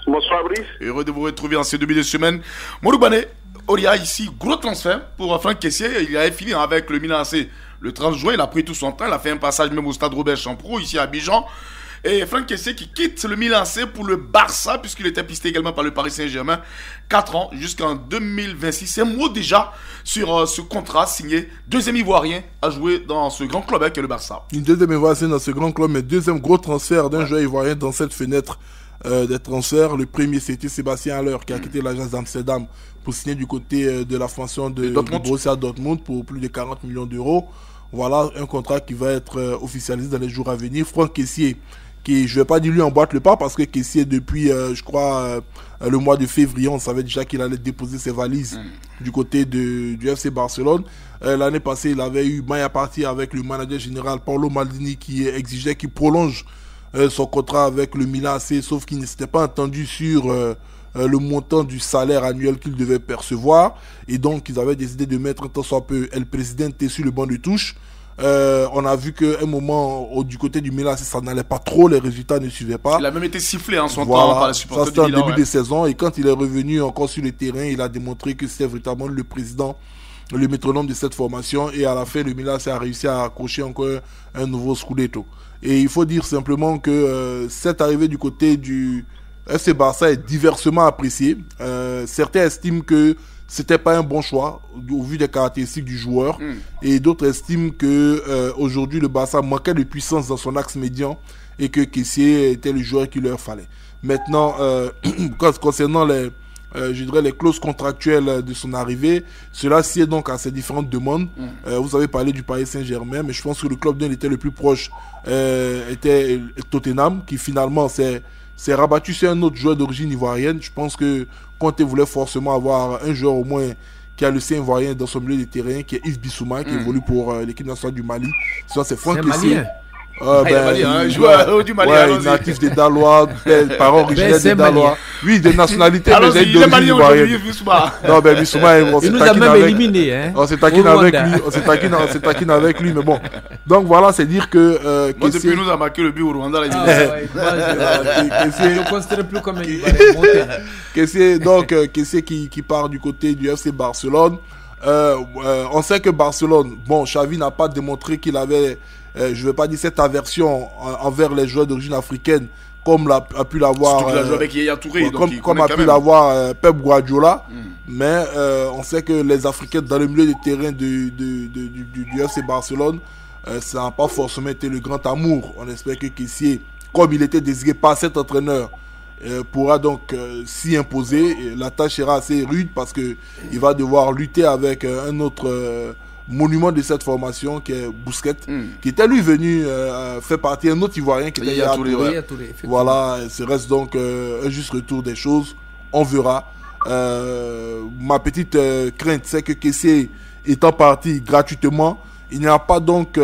Bonsoir Brice. Heureux de vous retrouver en ces début de semaine. Mouroubane, Oria ici, gros transfert pour Franck Kessié. Il avait fini avec le Milan AC le 30 juin. Il a pris tout son temps. Il a fait un passage même au stade Robert Champroux ici à Abidjan. Et Franck Kessié qui quitte le Milan AC pour le Barça, puisqu'il était pisté également par le Paris Saint-Germain. 4 ans jusqu'en 2026. C'est un mot déjà sur ce contrat signé. Deuxième Ivoirien à jouer dans ce grand club qui est le Barça. Une deuxième Ivoirien dans ce grand club, mais deuxième gros transfert d'un joueur ivoirien dans cette fenêtre des transferts. Le premier, c'était Sébastien Haller qui a quitté l'agence d'Amsterdam pour signer du côté de la formation de Borussia Dortmund pour plus de 40 millions d'euros. Voilà un contrat qui va être officialisé dans les jours à venir. Franck Kessié, qui, je ne vais pas dire lui emboîte le pas parce que Kessié, depuis, je crois, le mois de février, on savait déjà qu'il allait déposer ses valises du côté du FC Barcelone. L'année passée, il avait eu maille à partir avec le manager général Paolo Maldini qui exigeait qu'il prolonge son contrat avec le Milan AC, sauf qu'il ne s'était pas entendu sur le montant du salaire annuel qu'il devait percevoir. Et donc, ils avaient décidé de mettre un tant soit peu El Presidente sur le banc de touche. On a vu qu'à un moment, du côté du Milan, ça n'allait pas trop, les résultats ne suivaient pas. Il a même été sifflé en son temps par les supporters. Ça, c'était en début de saison. Et quand il est revenu encore sur le terrain, il a démontré que c'était véritablement le président, le métronome de cette formation. Et à la fin, le Milan a réussi à accrocher encore un nouveau Scudetto. Et il faut dire simplement que cette arrivée du côté du FC Barça est diversement appréciée. Certains estiment que c'était pas un bon choix au vu des caractéristiques du joueur et d'autres estiment que aujourd'hui le Barça manquait de puissance dans son axe médian et que Kessié était le joueur qu'il leur fallait. Maintenant, concernant les clauses contractuelles de son arrivée, cela sied donc à ses différentes demandes. Vous avez parlé du Paris Saint-Germain, mais je pense que le club dont il était le plus proche était Tottenham, qui finalement s'est rabattu sur un autre joueur d'origine ivoirienne. Je pense que Conte voulait forcément avoir un joueur au moins qui a le sein ivoirien dans son milieu de terrain, qui est Yves Bissouma, qui évolue pour l'équipe nationale du Mali. Ça, c'est Franck Kessié. Un joueur du Mali. Ouais, natif des Dalois, parents originaires des Dalois. Oui, de nationalité, mais j'ai d'origine ivoirienne. Non, ben Bissouma, on s'est taquiné avec lui. On s'est taquiné avec lui, mais bon. Donc voilà, c'est dire que moi, depuis nous a marqué le but au Rwanda. Je ne considère plus comme un Ivoirien. Kessié qui part du côté du FC Barcelone. On sait que Barcelone, bon, Xavi n'a pas démontré qu'il avait, je ne vais pas dire cette aversion envers les joueurs d'origine africaine comme a pu l'avoir comme a pu l'avoir Pep Guardiola. Mais on sait que les Africains dans le milieu de terrain du FC Barcelone, ça n'a pas forcément été le grand amour. On espère que Kessié, comme il était désiré par cet entraîneur, pourra donc s'y imposer. La tâche sera assez rude parce qu'il va devoir lutter avec un autre monument de cette formation qui est Bousquet, qui était lui venu faire partie d'un autre Ivoirien qui était Yaya Touré. Voilà, ce reste donc un juste retour des choses. On verra. Ma petite crainte, c'est que Kessié étant parti gratuitement, il n'y aura pas donc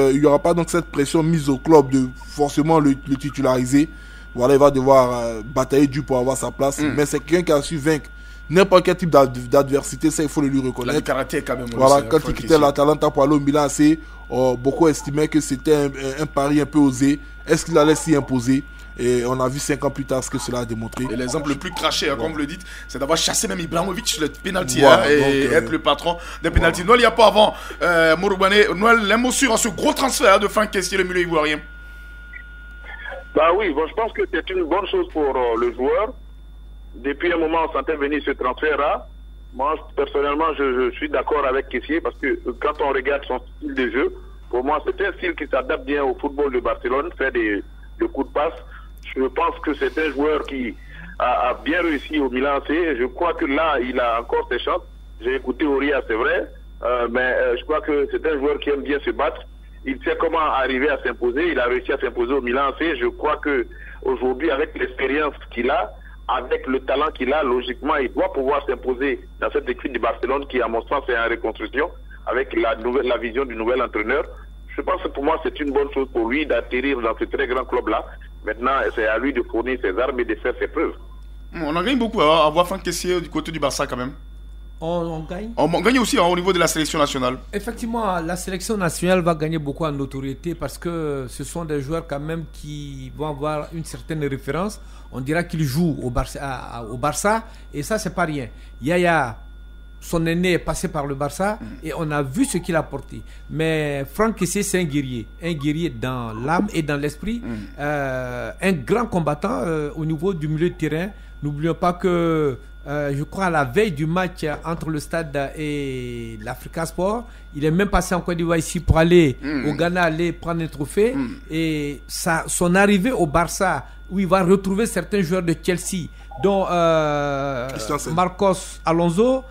cette pression mise au club de forcément le titulariser. Voilà, il va devoir batailler dur pour avoir sa place. Mais c'est quelqu'un qui a su vaincre n'importe quel type d'adversité, ça il faut le lui reconnaître. Le caractère quand même. Voilà, quand il quittait l'Atalanta pour aller au Milan AC, beaucoup estimaient que c'était un pari un peu osé. Est-ce qu'il allait s'y imposer? Et on a vu 5 ans plus tard ce que cela a démontré. Et l'exemple le plus craché, comme vous le dites, c'est d'avoir chassé même Ibrahimovic sur le pénalty et être le patron des pénaltys. Noël, il n'y a pas avant, Mouroubane, Noël, l'émotion à ce gros transfert de Franck Kessié, le milieu ivoirien. Bah oui, bon, je pense que c'est une bonne chose pour le joueur. Depuis un moment, on sentait venir ce transfert-là. Moi, personnellement, je suis d'accord avec Kessié parce que quand on regarde son style de jeu, pour moi, c'est un style qui s'adapte bien au football de Barcelone, fait des coups de passe. Je pense que c'est un joueur qui a bien réussi au Milan AC. Je crois que là, il a encore ses chances. J'ai écouté Auria, c'est vrai, mais je crois que c'est un joueur qui aime bien se battre. Il sait comment arriver à s'imposer. Il a réussi à s'imposer au Milan AC. Je crois que aujourd'hui, avec l'expérience qu'il a, avec le talent qu'il a, logiquement, il doit pouvoir s'imposer dans cette équipe de Barcelone qui, à mon sens, est en reconstruction avec la vision du nouvel entraîneur. Je pense que pour moi, c'est une bonne chose pour lui d'atterrir dans ce très grand club-là. Maintenant, c'est à lui de fournir ses armes et de faire ses preuves. On en gagne beaucoup à voir Franck Kessié du côté du Barça quand même. On gagne. On gagne aussi au niveau de la sélection nationale. Effectivement, la sélection nationale va gagner beaucoup en notoriété parce que ce sont des joueurs quand même qui vont avoir une certaine référence. On dira qu'ils jouent au Barça et ça, c'est pas rien. Yaya, son aîné est passé par le Barça et on a vu ce qu'il a apporté. Mais Franck Kessié, c'est un guerrier dans l'âme et dans l'esprit, un grand combattant au niveau du milieu de terrain. N'oublions pas que je crois à la veille du match entre le Stade et l'Africa Sport, il est même passé en Côte d'Ivoire ici pour aller au Ghana, aller prendre un trophée. Et son arrivée au Barça, où il va retrouver certains joueurs de Chelsea, dont Marcos Alonso,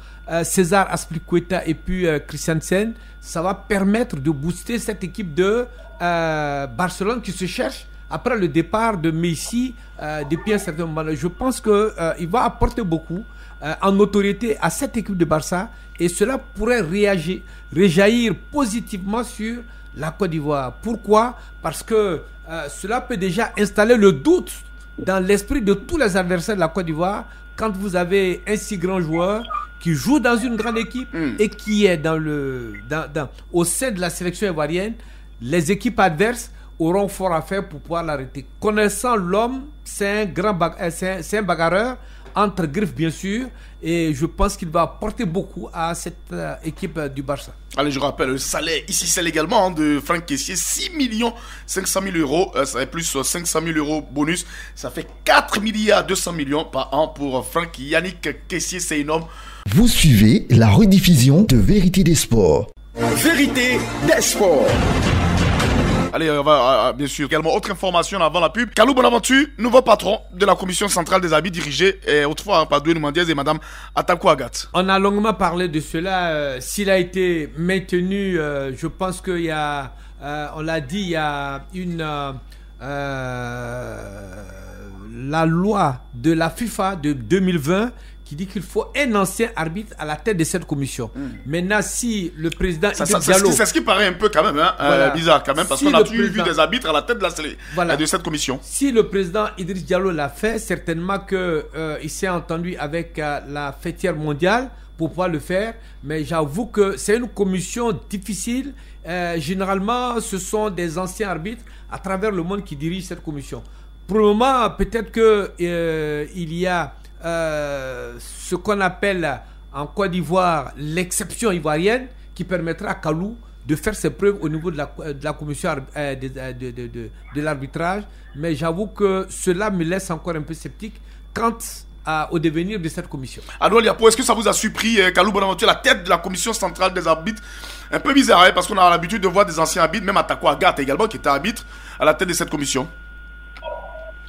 César Azpilicueta et puis Christensen, ça va permettre de booster cette équipe de Barcelone qui se cherche après le départ de Messi depuis un certain moment. Je pense qu'il va apporter beaucoup en notoriété à cette équipe de Barça et cela pourrait réjaillir positivement sur la Côte d'Ivoire. Pourquoi? Parce que cela peut déjà installer le doute dans l'esprit de tous les adversaires de la Côte d'Ivoire quand vous avez un si grand joueur qui joue dans une grande équipe et qui est au sein de la sélection ivoirienne. Les équipes adverses auront fort à faire pour pouvoir l'arrêter. Connaissant l'homme, c'est un bagarreur, entre griffes bien sûr, et je pense qu'il va apporter beaucoup à cette équipe du Barça. Allez, je rappelle le salaire ici, c'est également de Franck Kessié, 6 500 000 euros, ça fait plus 500 000 euros bonus, ça fait 4 200 millions par an pour Franck Yannick Kessié, c'est énorme. Vous suivez la rediffusion de Vérité des Sports. Vérité des Sports. Allez, on va bien sûr également autre information avant la pub. Kalou Bonaventure, nouveau patron de la commission centrale des arbitres dirigée autrefois par Doué Noumandiez et Madame Atakou Agathe. On a longuement parlé de cela. S'il a été maintenu, je pense qu'il y a, on l'a dit, il y a la loi de la FIFA de 2020 qui dit qu'il faut un ancien arbitre à la tête de cette commission. Maintenant, si le président Idriss Diallo... C'est ce qui paraît un peu quand même bizarre quand même, parce qu'on a toujours vu des arbitres à la tête de cette commission. Si le président Idriss Diallo l'a fait, certainement qu'il s'est entendu avec la fêtière mondiale pour pouvoir le faire, mais j'avoue que c'est une commission difficile. Généralement, ce sont des anciens arbitres à travers le monde qui dirigent cette commission. Pour le moment, peut-être qu'il y a ce qu'on appelle en Côte d'Ivoire l'exception ivoirienne qui permettra à Kalou de faire ses preuves au niveau de la commission de l'arbitrage, mais j'avoue que cela me laisse encore un peu sceptique quant au devenir de cette commission. Alors Liapo, est-ce que ça vous a surpris Kalou Bonaventure à la tête de la commission centrale des arbitres? Un peu bizarre, hein, parce qu'on a l'habitude de voir des anciens arbitres, même Atakou Agathe également qui était arbitre à la tête de cette commission.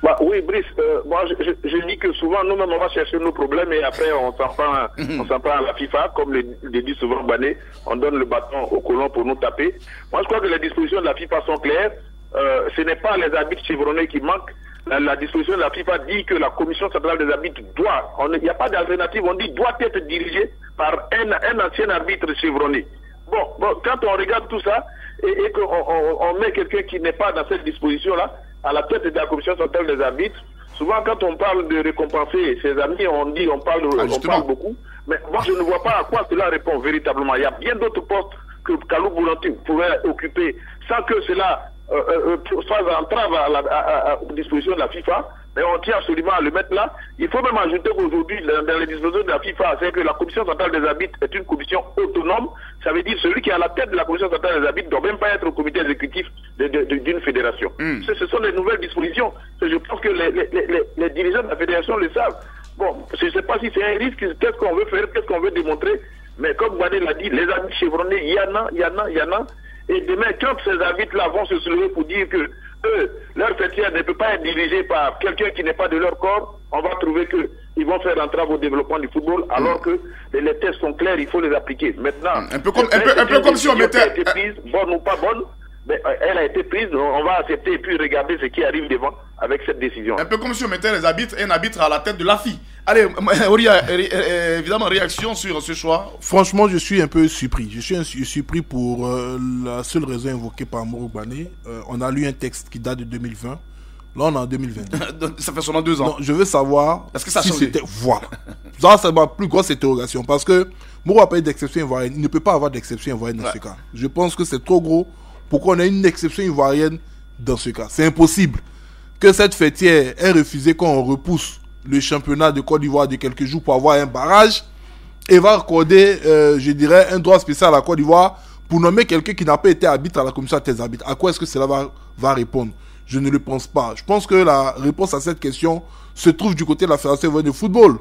Bah, oui, Brice, moi je dis que souvent nous-mêmes on va chercher nos problèmes et après on s'en prend à la FIFA, comme le dit souvent Bané, on donne le bâton au colon pour nous taper. Moi je crois que les dispositions de la FIFA sont claires, ce n'est pas les arbitres chevronnés qui manquent, la disposition de la FIFA dit que la commission centrale des arbitres doit, il n'y a pas d'alternative, on dit doit être dirigée par un ancien arbitre chevronné. Bon, quand on regarde tout ça et qu'on met quelqu'un qui n'est pas dans cette disposition-là à la tête de la commission centrale des arbitres, souvent quand on parle de récompenser ses amis, on parle beaucoup, mais moi je ne vois pas à quoi cela répond véritablement. Il y a bien d'autres postes que Kalou Bonaventure pourrait occuper sans que cela fasse entrave aux dispositions de la FIFA, mais on tient absolument à le mettre là. Il faut même ajouter qu'aujourd'hui, dans les dispositions de la FIFA, c'est que la commission centrale des arbitres est une commission autonome. Ça veut dire que celui qui est à la tête de la commission centrale des arbitres ne doit même pas être au comité exécutif d'une fédération. Ce sont les nouvelles dispositions. Je pense que les dirigeants de la fédération le savent. Bon, je ne sais pas si c'est un risque, qu'est-ce qu'on veut faire, qu'est-ce qu'on veut démontrer, mais comme Gwadé l'a dit, les arbitres chevronnés, il y en a. Et demain, quand ces arbitres-là vont se soulever pour dire que leur fêtière ne peut pas être dirigée par quelqu'un qui n'est pas de leur corps, on va trouver qu'ils vont faire entrave au développement du football, alors que les tests sont clairs, il faut les appliquer. Maintenant, un peu comme si on mettait... bonne ou pas bonne, mais elle a été prise, on va accepter et puis regarder ce qui arrive devant avec cette décision. Un peu comme si on mettait un arbitre à la tête de l'AFI. Allez, Auria, évidemment, réaction sur ce choix. Franchement, je suis un peu surpris. Je suis surpris pour la seule raison invoquée par Moro Gbané. On a lu un texte qui date de 2020. Là, on est en 2022. Ça fait seulement 2 ans. Non, je veux savoir si c'était... Voilà. Ça, c'est ma plus grosse interrogation. Parce que Moro a pas eu d'exception ivoirienne. Il ne peut pas avoir d'exception ivoirienne dans ce cas. Je pense que c'est trop gros pour qu'on ait une exception ivoirienne dans ce cas. C'est impossible que cette fêtière ait refusé qu'on repousse le championnat de Côte d'Ivoire de quelques jours pour avoir un barrage et va accorder, je dirais, un droit spécial à la Côte d'Ivoire pour nommer quelqu'un qui n'a pas été arbitre à la commission des arbitres. À quoi est-ce que cela va répondre? Je ne le pense pas. Je pense que la réponse à cette question se trouve du côté de la Fédération ivoirienne de football.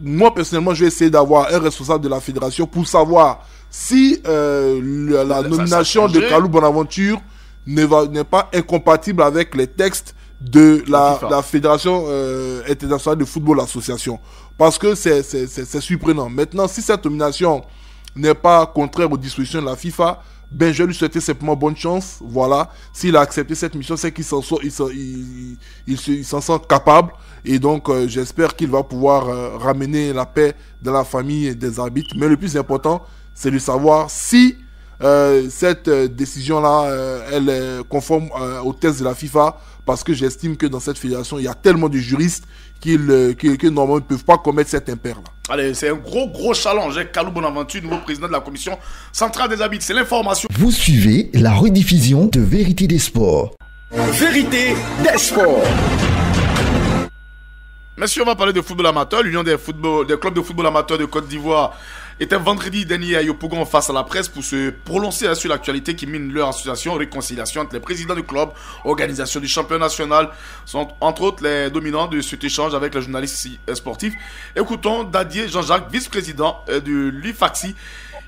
Moi, personnellement, je vais essayer d'avoir un responsable de la fédération pour savoir si la nomination de Kalou Bonaventure n'est pas incompatible avec les textes de la Fédération internationale de football association. Parce que c'est surprenant. Maintenant, si cette nomination n'est pas contraire aux dispositions de la FIFA, ben je vais lui souhaiter simplement bonne chance. Voilà. S'il a accepté cette mission, c'est qu'il s'en sent capable. Et donc, j'espère qu'il va pouvoir ramener la paix dans la famille des arbitres. Mais le plus important, c'est de savoir si cette décision-là, elle est conforme au test de la FIFA, parce que j'estime que dans cette fédération, il y a tellement de juristes que normalement ne peuvent pas commettre cette impair-là. Allez, c'est un gros challenge. Kalou Bonaventure, nouveau président de la commission centrale des arbitres. C'est l'information. Vous suivez la rediffusion de Vérité des Sports. Vérité des Sports. Messieurs, on va parler de football amateur. L'Union des clubs de football amateur de Côte d'Ivoire était vendredi dernier à Yopougon face à la presse pour se prononcer sur l'actualité qui mine leur association. Réconciliation entre les présidents du club, organisation du championnat national sont entre autres les dominants de cet échange avec les journalistes sportifs. Écoutons Dadier Jean-Jacques, vice-président de l'UFAXI.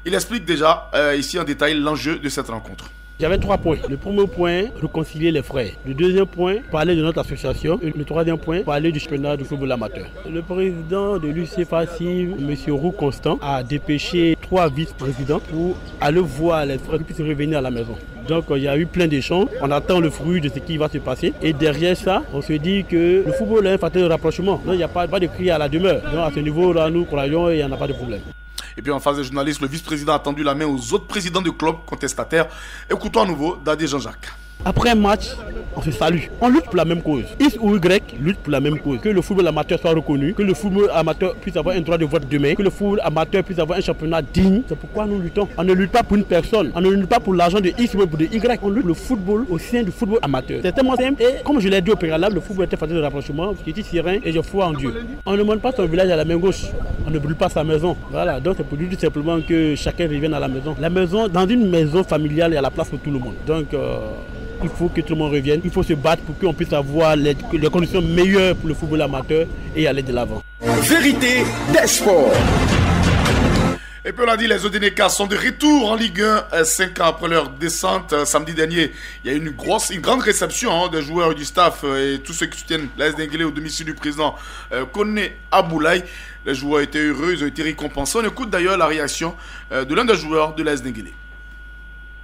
Il explique déjà ici en détail l'enjeu de cette rencontre. J'avais 3 points. Le premier point, réconcilier les frères. Le deuxième point, parler de notre association. Et le troisième point, parler du championnat du football amateur. Le président de l'UCFACI, M. Roux Constant, a dépêché 3 vice-présidents pour aller voir les frères qui puissent revenir à la maison. Donc il y a eu plein d'échanges. On attend le fruit de ce qui va se passer. Et derrière ça, on se dit que le football est un facteur de rapprochement. Donc il n'y a pas de cri à la demeure. Donc à ce niveau-là, nous croyons qu'il n'y en a pas de problème. Et puis en face des journalistes, le vice-président a tendu la main aux autres présidents de clubs contestataires. Écoutons à nouveau Dadier Jean-Jacques. Après un match, on se salue. On lutte pour la même cause. X ou Y lutte pour la même cause. Que le football amateur soit reconnu, que le football amateur puisse avoir un droit de vote demain, que le football amateur puisse avoir un championnat digne. C'est pourquoi nous luttons. On ne lutte pas pour une personne. On ne lutte pas pour l'argent de X ou pour de Y. On lutte pour le football au sein du football amateur. C'est tellement simple. Et comme je l'ai dit au préalable, le football est un facteur de rapprochement. Je suis serein et je foi en Dieu. On ne monte pas son village à la main gauche. On ne brûle pas sa maison. Voilà. Donc c'est pour dire tout simplement que chacun revienne à la maison. La maison, dans une maison familiale, il y a la place pour tout le monde. Donc il faut que tout le monde revienne. Il faut se battre pour qu'on puisse avoir les conditions meilleures pour le football amateur et aller de l'avant. Vérité des sports. Et puis on a dit, les Odineka sont de retour en Ligue 1 5 ans après leur descente. Samedi dernier, il y a eu une grande réception des joueurs du staff et tous ceux qui soutiennent l'AS Denguélé au domicile du président Kone Aboulaye. Les joueurs étaient heureux, ils ont été récompensés. On écoute d'ailleurs la réaction de l'un des joueurs de l'AS Denguélé.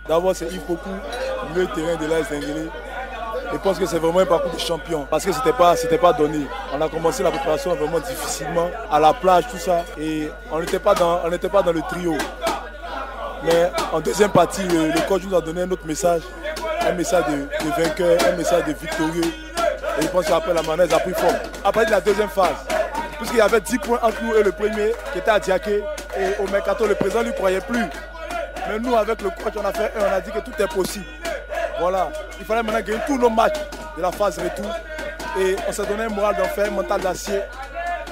D'abord, c'est Yves Pokou, le terrain de l'AS Denguélé. Je pense que c'est vraiment un parcours de champion parce que c'était pas donné. On a commencé la préparation vraiment difficilement, à la plage, tout ça. Et on n'était pas dans le trio. Mais en deuxième partie, le coach nous a donné un autre message. Un message de vainqueur, un message de victorieux. Et je pense qu'après la manège a pris forme. Après la deuxième phase, puisqu'il y avait 10 points entre nous et le premier qui était à Diaké. Et au Mercato, le président ne lui croyait plus. Mais nous, avec le coach, on a fait on a dit que tout est possible. Voilà, il fallait maintenant gagner tous nos matchs de la phase retour. Et on s'est donné un moral d'enfer, un mental d'acier.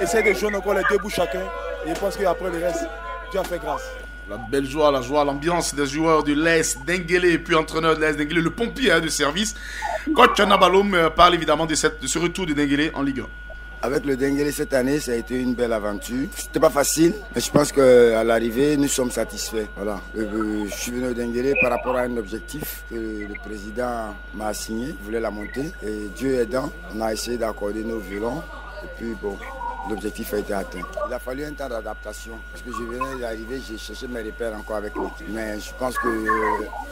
Essayer de jouer encore les 2 bouts chacun. Et je pense qu'après le reste, Dieu a fait grâce. La belle joie, la joie, l'ambiance des joueurs de l'AS Denguélé et puis entraîneur de l'AS Denguélé, le pompier de service. Coach Nabaloum parle évidemment de ce retour de Denguélé en Ligue 1. Avec le Denguélé cette année, ça a été une belle aventure. C'était pas facile, mais je pense qu'à l'arrivée, nous sommes satisfaits. Voilà. Je suis venu au Denguélé par rapport à un objectif que le président m'a assigné. Il voulait la monter. Et Dieu aidant, on a essayé d'accorder nos violons. Et puis bon, l'objectif a été atteint. Il a fallu un temps d'adaptation. Parce que je venais d'arriver, j'ai cherché mes repères encore avec l'équipe. Mais je pense que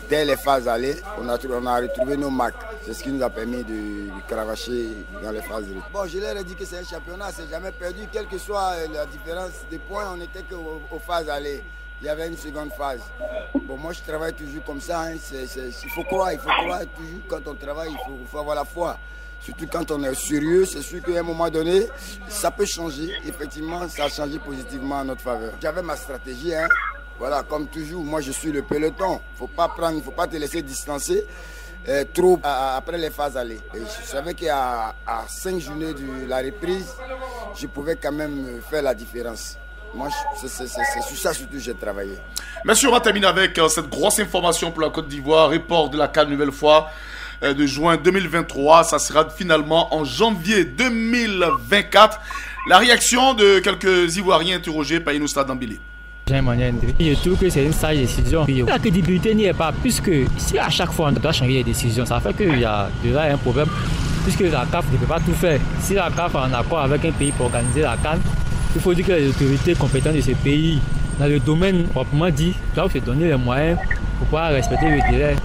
dès les phases allées, on a retrouvé nos marques. C'est ce qui nous a permis de cravacher dans les phases. Bon, je leur ai dit que c'est un championnat, c'est jamais perdu. Quelle que soit la différence des points, on n'était qu'aux phases allées. Il y avait une seconde phase. Bon, moi, je travaille toujours comme ça. Hein. Il faut croire toujours. Quand on travaille, il faut avoir la foi. Surtout quand on est sérieux, c'est sûr qu'à un moment donné, ça peut changer. Effectivement, ça a changé positivement en notre faveur. J'avais ma stratégie. Hein. Voilà, comme toujours, moi, je suis le peloton. Il ne faut pas te laisser distancer. Trop après les phases allées. Et je savais qu'à 5 journées de la reprise, je pouvais quand même faire la différence. Moi, c'est sur ça surtout que j'ai travaillé. Merci, on va terminer avec cette grosse information pour la Côte d'Ivoire. Report de la CAN nouvelle fois de juin 2023. Ça sera finalement en janvier 2024. La réaction de quelques Ivoiriens interrogés par Inousta Dambélé. Je trouve que c'est une sage décision. La crédibilité n'y est pas, puisque si à chaque fois on doit changer les décisions, ça fait qu'il y a déjà un problème, puisque la CAF ne peut pas tout faire. Si la CAF est en accord avec un pays pour organiser la CAN, il faut dire que les autorités compétentes de ce pays, dans le domaine proprement dit, doivent se donner les moyens pour pouvoir respecter le délai.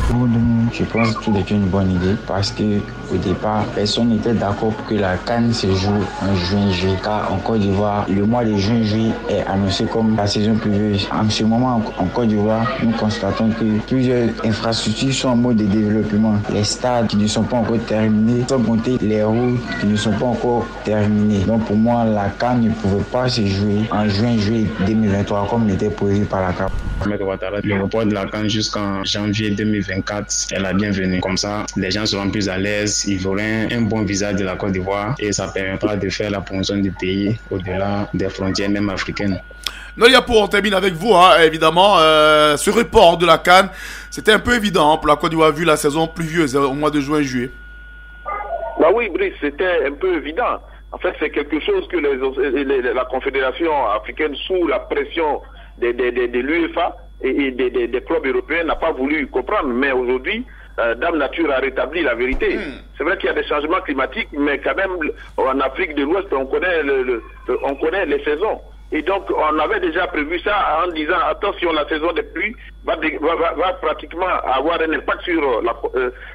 Pour nous, je pense que c'est une bonne idée parce qu'au départ, personne n'était d'accord pour que la CAN se joue en juin-juillet. Car en Côte d'Ivoire, le mois de juin-juillet est annoncé comme la saison pluvieuse. En ce moment, en Côte d'Ivoire, nous constatons que plusieurs infrastructures sont en mode de développement. Les stades qui ne sont pas encore terminés, sans compter les routes qui ne sont pas encore terminées. Donc pour moi, la CAN ne pouvait pas se jouer en juin-juillet 2023 comme l'était prévu par la CAF. Le report de la CAN jusqu'en janvier 2024 est la bienvenue. Comme ça, les gens seront plus à l'aise, ils auront un bon visage de la Côte d'Ivoire et ça permettra de faire la promotion du pays au-delà des frontières même africaines. Nolia, pour on termine avec vous, hein, évidemment, ce report de la CAN, c'était un peu évident pour la Côte d'Ivoire vu la saison pluvieuse au mois de juin-juillet. Bah oui, Brice, c'était un peu évident. En fait, c'est quelque chose que la Confédération africaine, sous la pression de l'UEFA et des clubs européens, n'a pas voulu comprendre. Mais aujourd'hui, Dame Nature a rétabli la vérité. C'est vrai qu'il y a des changements climatiques, mais quand même, en Afrique de l'Ouest, on connaît les saisons. Et donc, on avait déjà prévu ça en disant, attention, la saison des pluies va pratiquement avoir un impact sur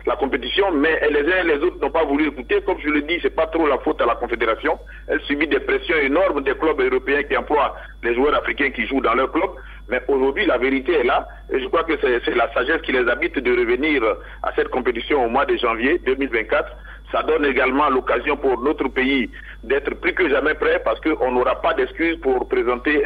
la compétition, mais les uns et les autres n'ont pas voulu écouter. Comme je le dis, c'est pas trop la faute à la Confédération. Elle subit des pressions énormes des clubs européens qui emploient les joueurs africains qui jouent dans leur club. Mais aujourd'hui, la vérité est là. Et je crois que c'est la sagesse qui les habite de revenir à cette compétition au mois de janvier 2024. Ça donne également l'occasion pour notre pays d'être plus que jamais prêt parce qu'on n'aura pas d'excuses pour présenter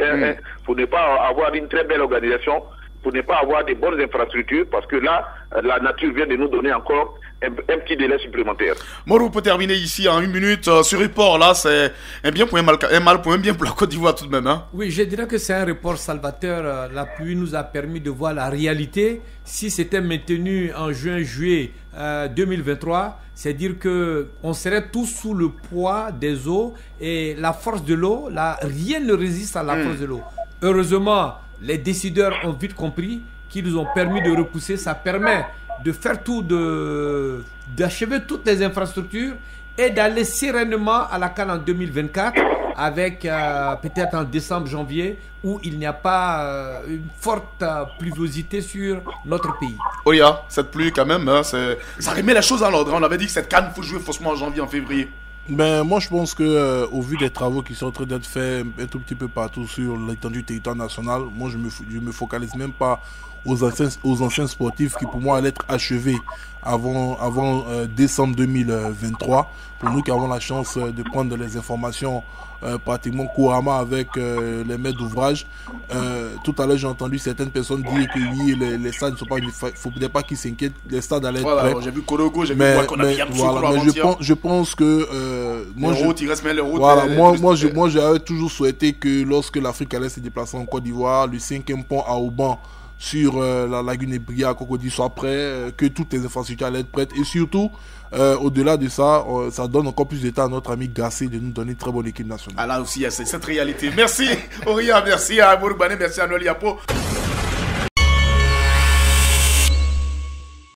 pour ne pas avoir une très belle organisation, pour ne pas avoir des bonnes infrastructures parce que là, la nature vient de nous donner encore un petit délai supplémentaire. Morou, pour terminer ici en 1 minute, ce report-là, c'est un bien pour un mal pour un bien pour la Côte d'Ivoire tout de même. Hein? Oui, je dirais que c'est un report salvateur. La pluie nous a permis de voir la réalité. Si c'était maintenu en juin-juillet 2023, c'est dire qu'on serait tous sous le poids des eaux et la force de l'eau, rien ne résiste à la force de l'eau. Heureusement, les décideurs ont vite compris qu'ils nous ont permis de repousser. Ça permet de faire tout, d'achever toutes les infrastructures et d'aller sereinement à la CAN en 2024 avec peut-être en décembre, janvier où il n'y a pas une forte pluviosité sur notre pays. Oya, cette pluie quand même, hein, ça remet les choses à l'ordre. On avait dit que cette CAN, il faut jouer faussement en janvier, en février. Ben, moi je pense que au vu des travaux qui sont en train d'être faits un tout petit peu partout sur l'étendue du territoire national, moi je me focalise même pas aux anciens sportifs qui pour moi allaient être achevés avant décembre 2023. Pour nous qui avons la chance de prendre les informations pratiquement couramment avec les maîtres d'ouvrage, tout à l'heure, j'ai entendu certaines personnes dire que oui, les stades ne sont pas... Il ne faut peut-être pas qu'ils s'inquiètent. Les stades allaient être prêts. J'ai vu Korogo, j'ai vu qu'on a bien je pense que... moi, j'avais toujours souhaité que lorsque l'Afrique allait se déplacer en Côte d'Ivoire, le 5e pont à Auban sur la lagune Ebria à Cocody soit prêt, que toutes les infrastructures allaient être prêtes. Et surtout, au-delà de ça, ça donne encore plus d'état à notre ami Gassé de nous donner une très bonne équipe nationale. Là aussi, il y a cette réalité. Merci Auria, merci à Bourbané, merci à Noël Yapo.